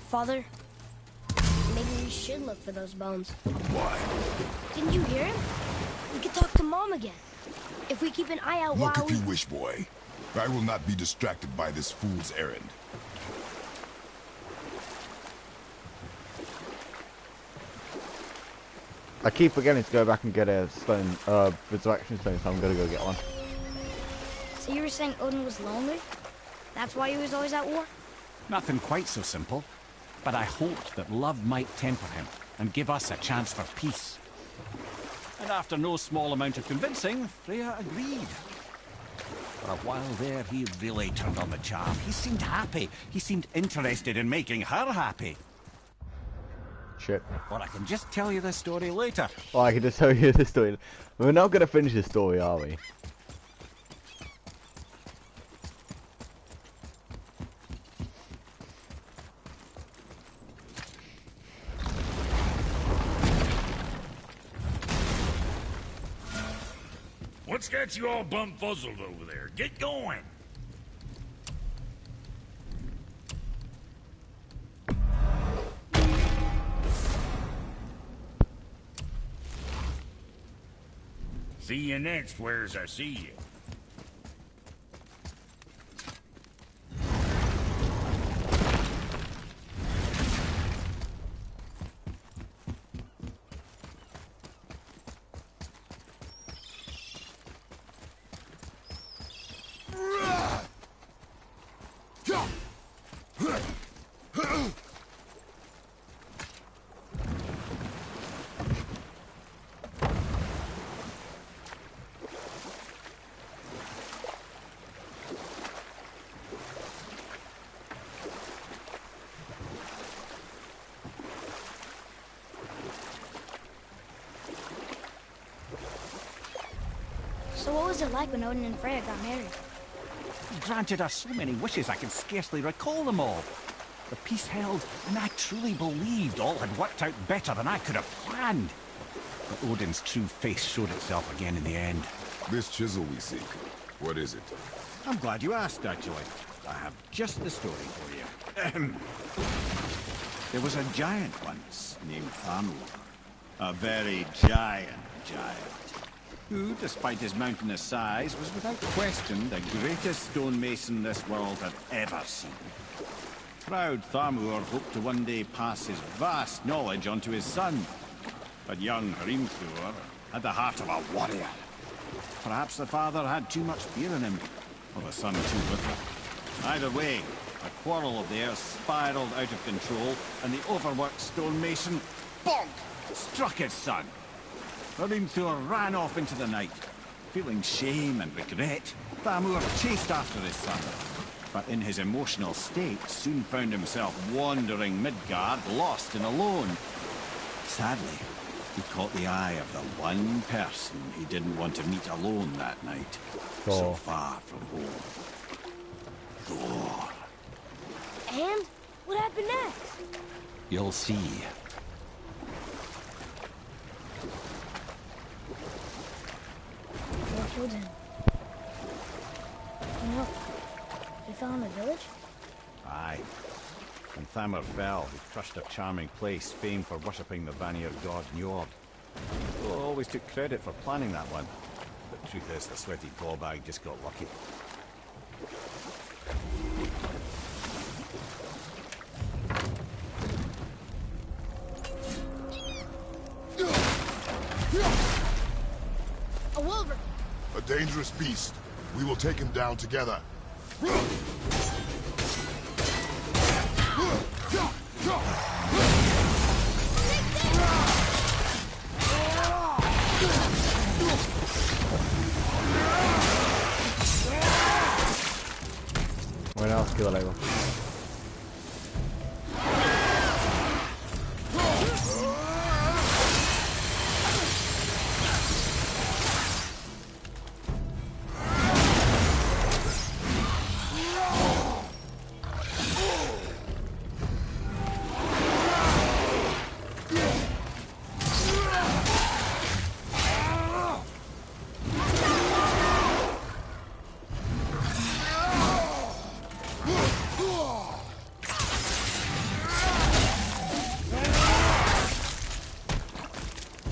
Father, maybe we should look for those bones. Why? Didn't you hear him? We could talk to Mom again. If we keep an eye out Look while if you wish, boy. I will not be distracted by this fool's errand. I keep forgetting to go back and get a stone, resurrection stone, so I'm gonna go get one. So you were saying Odin was lonely? That's why he was always at war? Nothing quite so simple. But I hoped that love might temper him and give us a chance for peace. And after no small amount of convincing, Freya agreed. For a while there, he really turned on the charm. He seemed happy. He seemed interested in making her happy. Shit. But I can just tell you the story later. Oh, I can just tell you the story. We're not gonna finish the story, are we? What's got you all bum-fuzzled over there? Get going! See you next, where's I see you. So what was it like when Odin and Freya got married? He granted her so many wishes I can scarcely recall them all. The peace held, and I truly believed all had worked out better than I could have planned. But Odin's true face showed itself again in the end. This chisel we seek, what is it? I'm glad you asked, actually. I have just the story for you. Ahem. There was a giant once named Thamur. A very giant, who, despite his mountainous size, was without question the greatest stonemason this world had ever seen. Proud Thamur hoped to one day pass his vast knowledge on to his son. But young Hrimthur had the heart of a warrior. Perhaps the father had too much fear in him, or the son too little. Either way, a quarrel of theirs spiraled out of control, and the overworked stonemason, bonk, struck his son. Hrimthur ran off into the night. Feeling shame and regret, Thamur chased after his son. But in his emotional state, soon found himself wandering Midgard, lost and alone. Sadly, he caught the eye of the one person he didn't want to meet alone that night. So far from home. Thor. And? What happened next? You'll see. Thor killed him. And look, he fell in the village? Aye. When Thamur fell, he crushed a charming place famed for worshipping the Vanir god Njord. Thor always took credit for planning that one. But the truth is, the sweaty ballbag just got lucky. A wolverine! A dangerous beast. We will take him down together. Bueno, os quedo luego.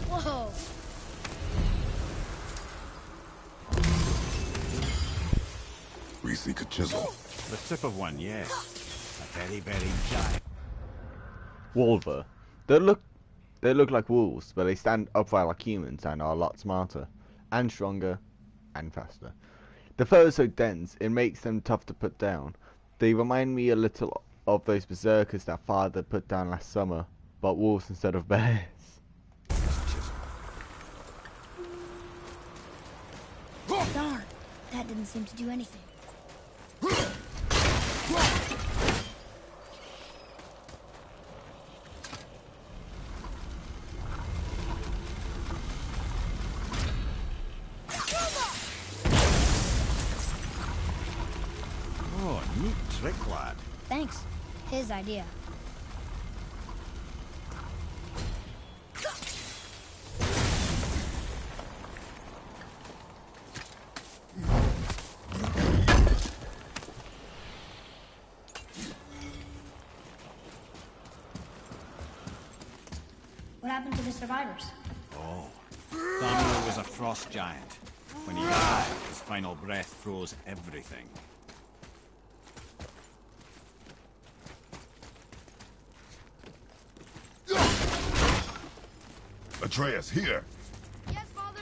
Whoa! We seek a chisel. The tip of one, yes. A very, very giant. Wolver. They look like wolves, but they stand upright like humans and are a lot smarter, and stronger, and faster. The fur is so dense, it makes them tough to put down. They remind me a little of those berserkers that father put down last summer, but wolves instead of bears. Darn, that didn't seem to do anything. Oh, neat trick, lad. Thanks. His idea. What happened to the survivors? Oh. Thamur was a frost giant. When he died, his final breath froze everything. Atreus, here. Yes, Father.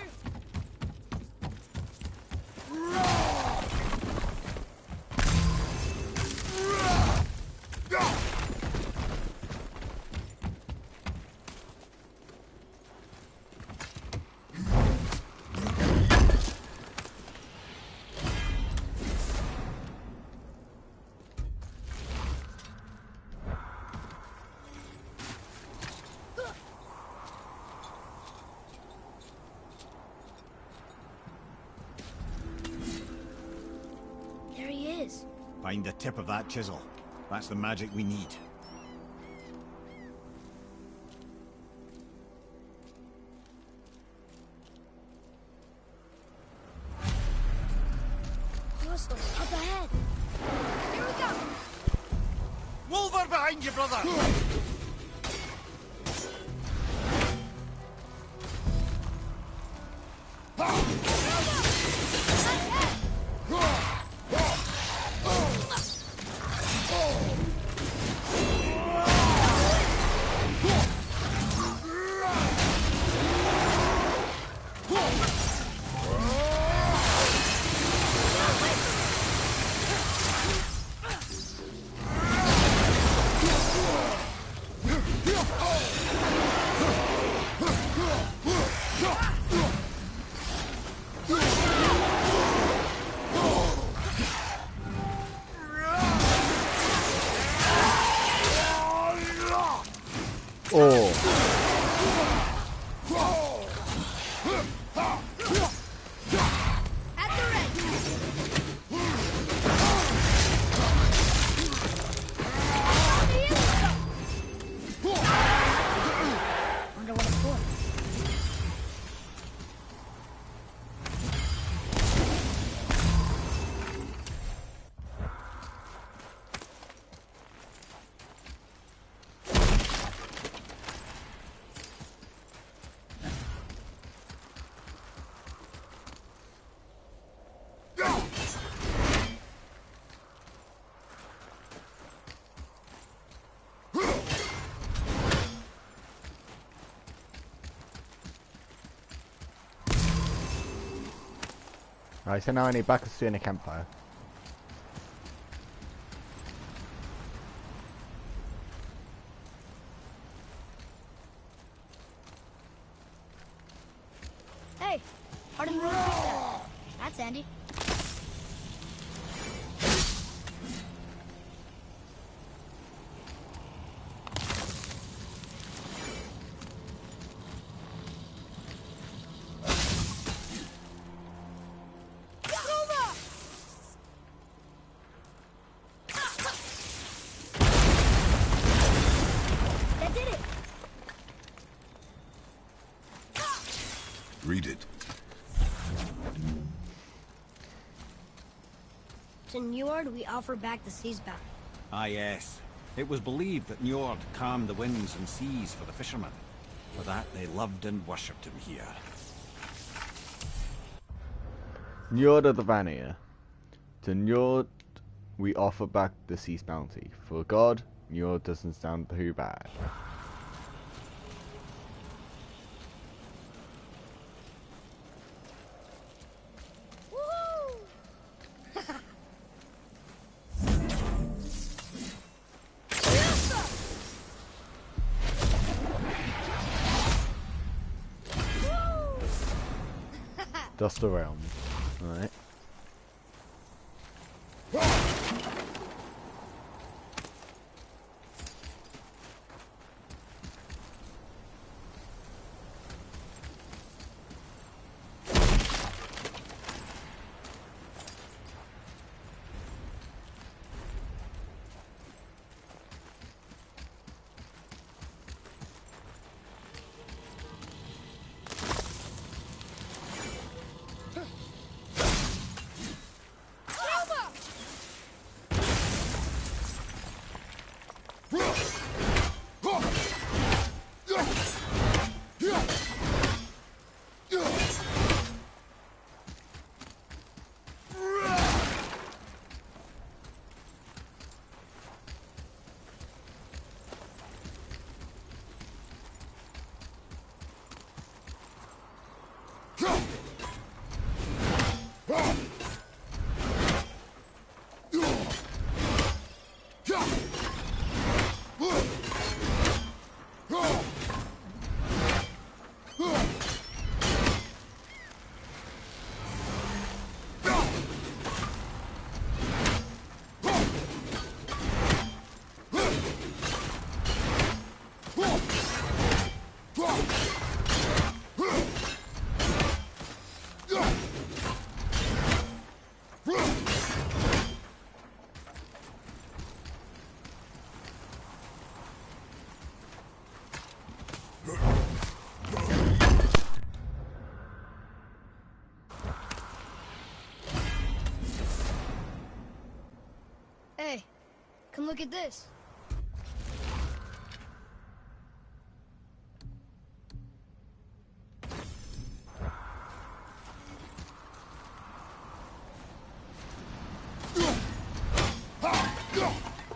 There he is. Find the tip of that chisel. That's the magic we need. whistle, up ahead. Here we go. Wolver behind you, brother! Right, so now I need back to in a campfire. Hey, Hardin Road pizza. That's handy. Read it. To Njord, we offer back the sea's bounty. Ah, yes. It was believed that Njord calmed the winds and seas for the fishermen. For that, they loved and worshipped him here. Njord of the Vanir. To Njord, we offer back the sea's bounty. For God, Njord doesn't sound too bad. Dust around. Alright. And look at this.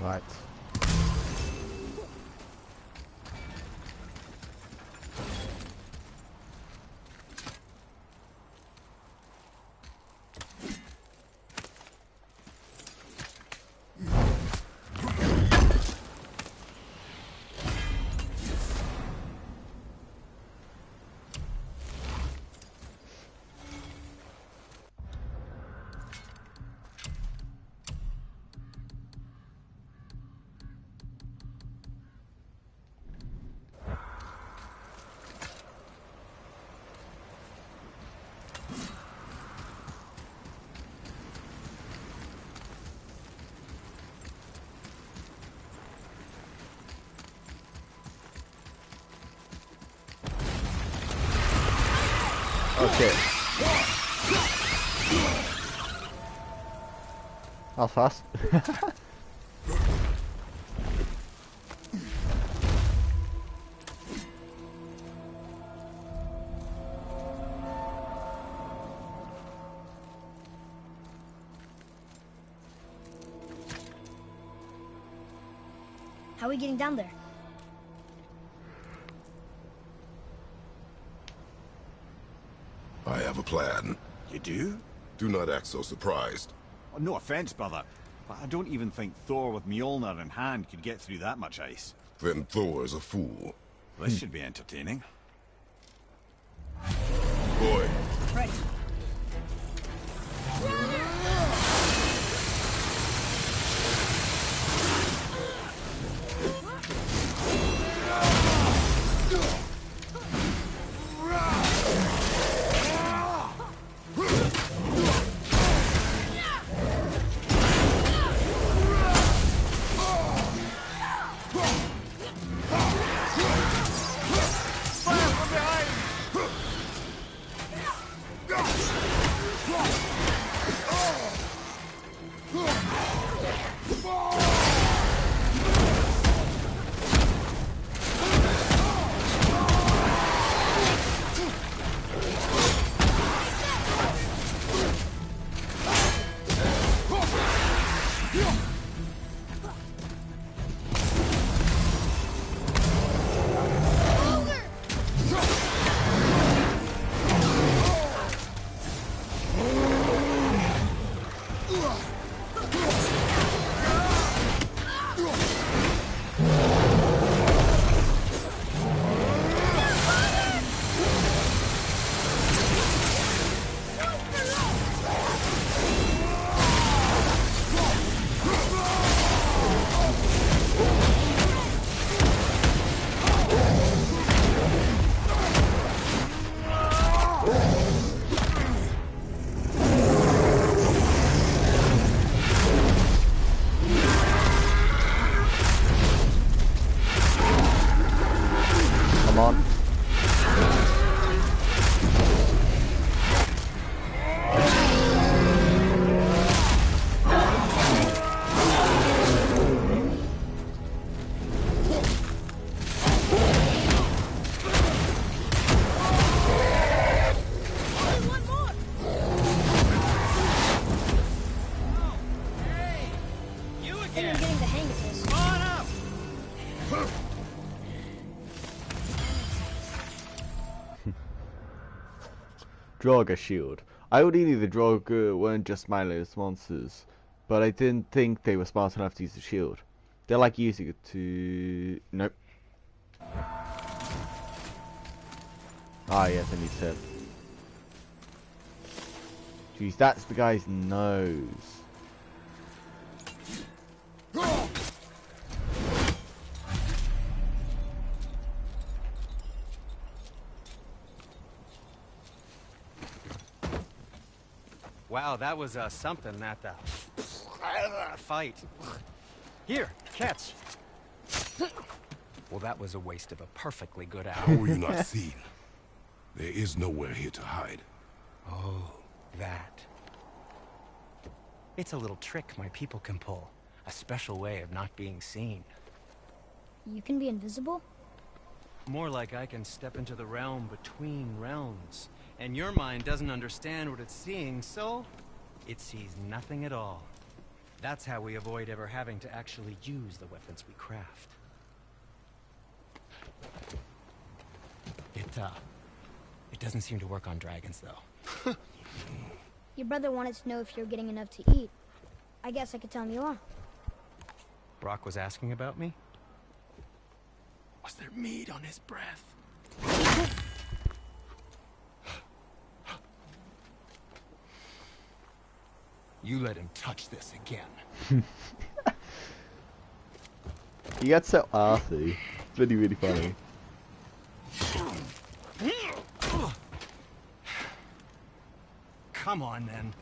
Right. Okay. That was fast. How are we getting down there? I have a plan. You do? Do not act so surprised. Oh, no offense, brother, but I don't even think Thor with Mjolnir in hand could get through that much ice. Then Thor is a fool. This should be entertaining. Boy, Ready. Come on. I think I'm getting the hang of this. Draugr shield. I already knew the Draugr weren't just mindless monsters, but I didn't think they were smart enough to use the shield. They're like using it to... Nope. Ah yes, I need to... Jeez, that's the guy's nose. Wow, that was something, that fight. Here, catch. Well, that was a waste of a perfectly good how hour. were you not seen? There is nowhere here to hide. Oh, that. It's a little trick my people can pull. A special way of not being seen. You can be invisible? More like I can step into the realm between realms. And your mind doesn't understand what it's seeing, so it sees nothing at all. That's how we avoid ever having to actually use the weapons we craft. It doesn't seem to work on dragons, though. Your brother wanted to know if you're getting enough to eat. I guess I could tell him you are. Brock was asking about me? Was there meat on his breath? You let him touch this again. He gets so arsey. It's really, really funny. Come on, then.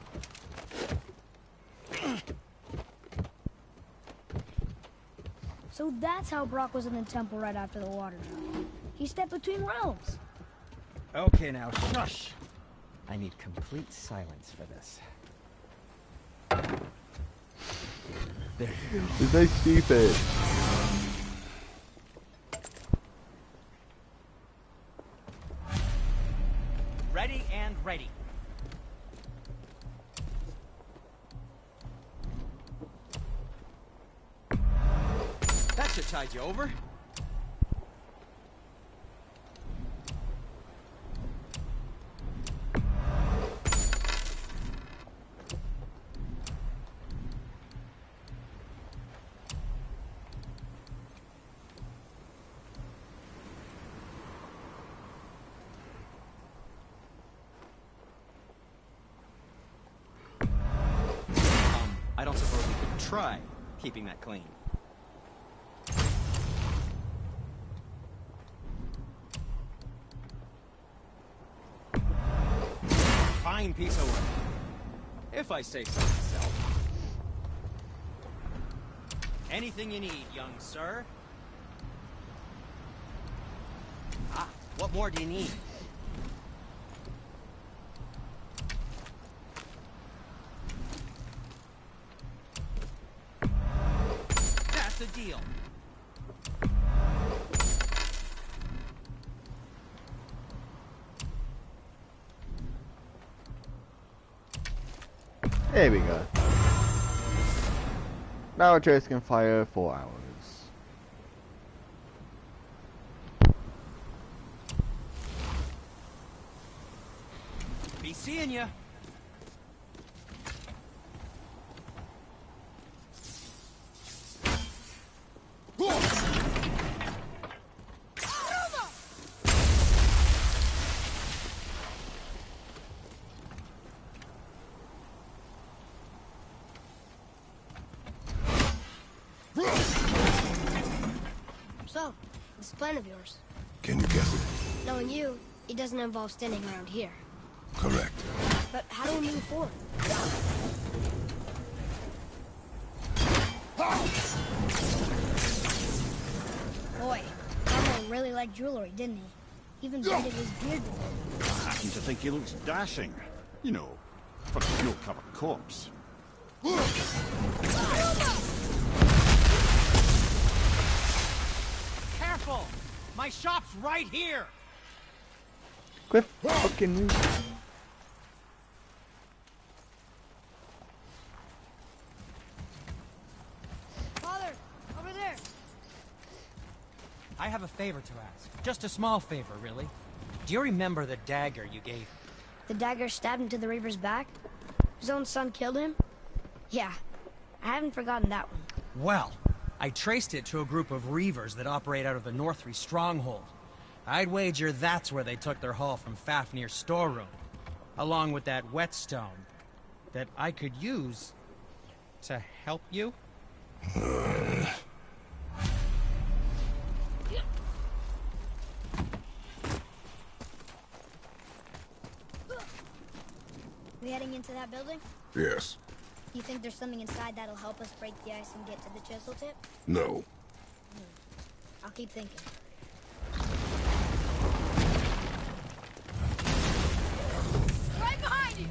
So that's how Brock was in the temple right after the water drop. He stepped between realms. Okay, now, shush. I need complete silence for this. There you go. It's so stupid. Ready and ready. That should tide you over. I don't suppose you could try keeping that clean. Fine piece of work, if I say so myself. Anything you need, young sir. Ah, what more do you need? That's a deal. There we go. Now Trace can fire 4 hours. Be seeing ya. So, this plan of yours. Can you guess it? Knowing you, it doesn't involve standing around here. Correct. But how do we move forward? Boy, Elmo really liked jewelry, didn't he? Even braided his beard with it. I happen to think he looks dashing. You know, for a fuel-covered corpse. Careful! My shop's right here! Quit fucking moving. Father, over there. I have a favor to ask. Just a small favor, really. Do you remember the dagger you gave me? The dagger stabbed into the Reaver's back? His own son killed him? Yeah, I haven't forgotten that one. Well, I traced it to a group of Reavers that operate out of the Northry stronghold. I'd wager that's where they took their haul from Fafnir's storeroom, along with that whetstone that I could use to help you. We heading into that building? Yes. You think there's something inside that'll help us break the ice and get to the chisel tip? No. I'll keep thinking. Right behind you!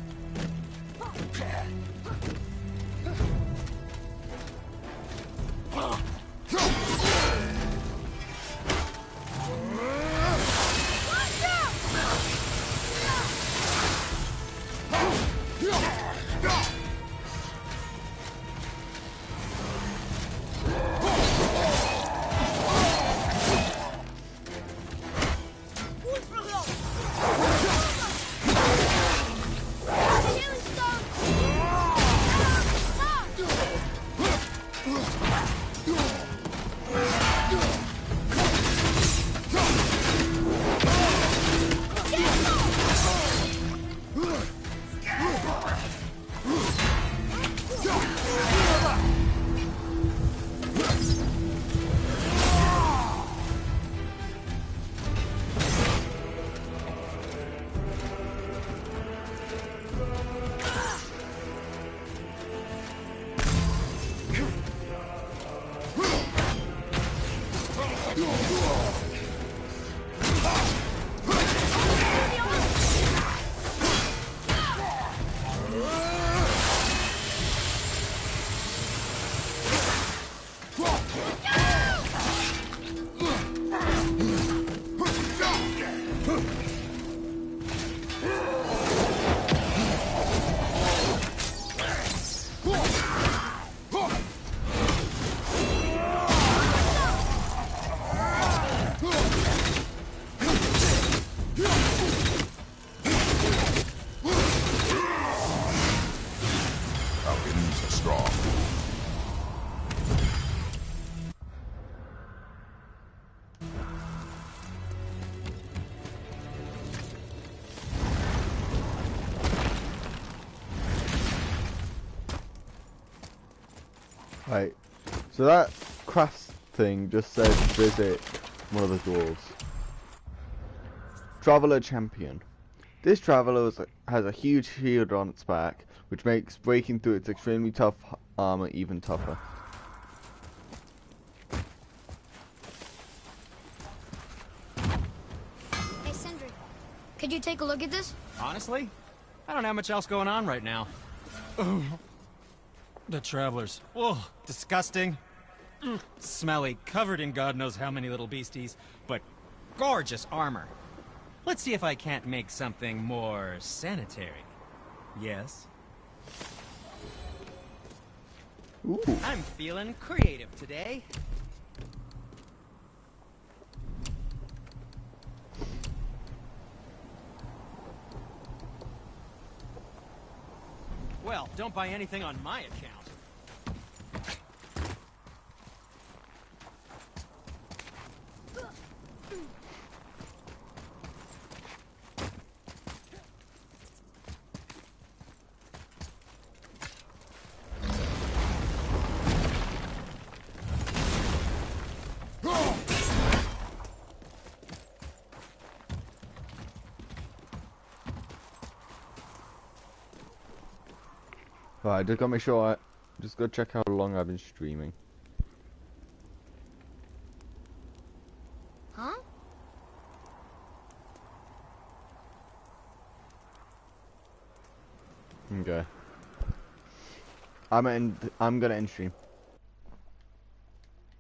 Falcons strong. Right, so that crafts thing just says visit one of the doors. Traveler Champion. This traveler has a huge shield on its back, which makes breaking through its extremely tough armor even tougher. Hey, Sindri, could you take a look at this? Honestly, I don't have much else going on right now. The travelers. Oh, disgusting. Smelly, covered in God knows how many little beasties, but gorgeous armor. Let's see if I can't make something more sanitary. Yes? Ooh. I'm feeling creative today. Well, don't buy anything on my account. Right, just gotta make sure just go check how long I've been streaming. Huh? Okay. I'm gonna end stream.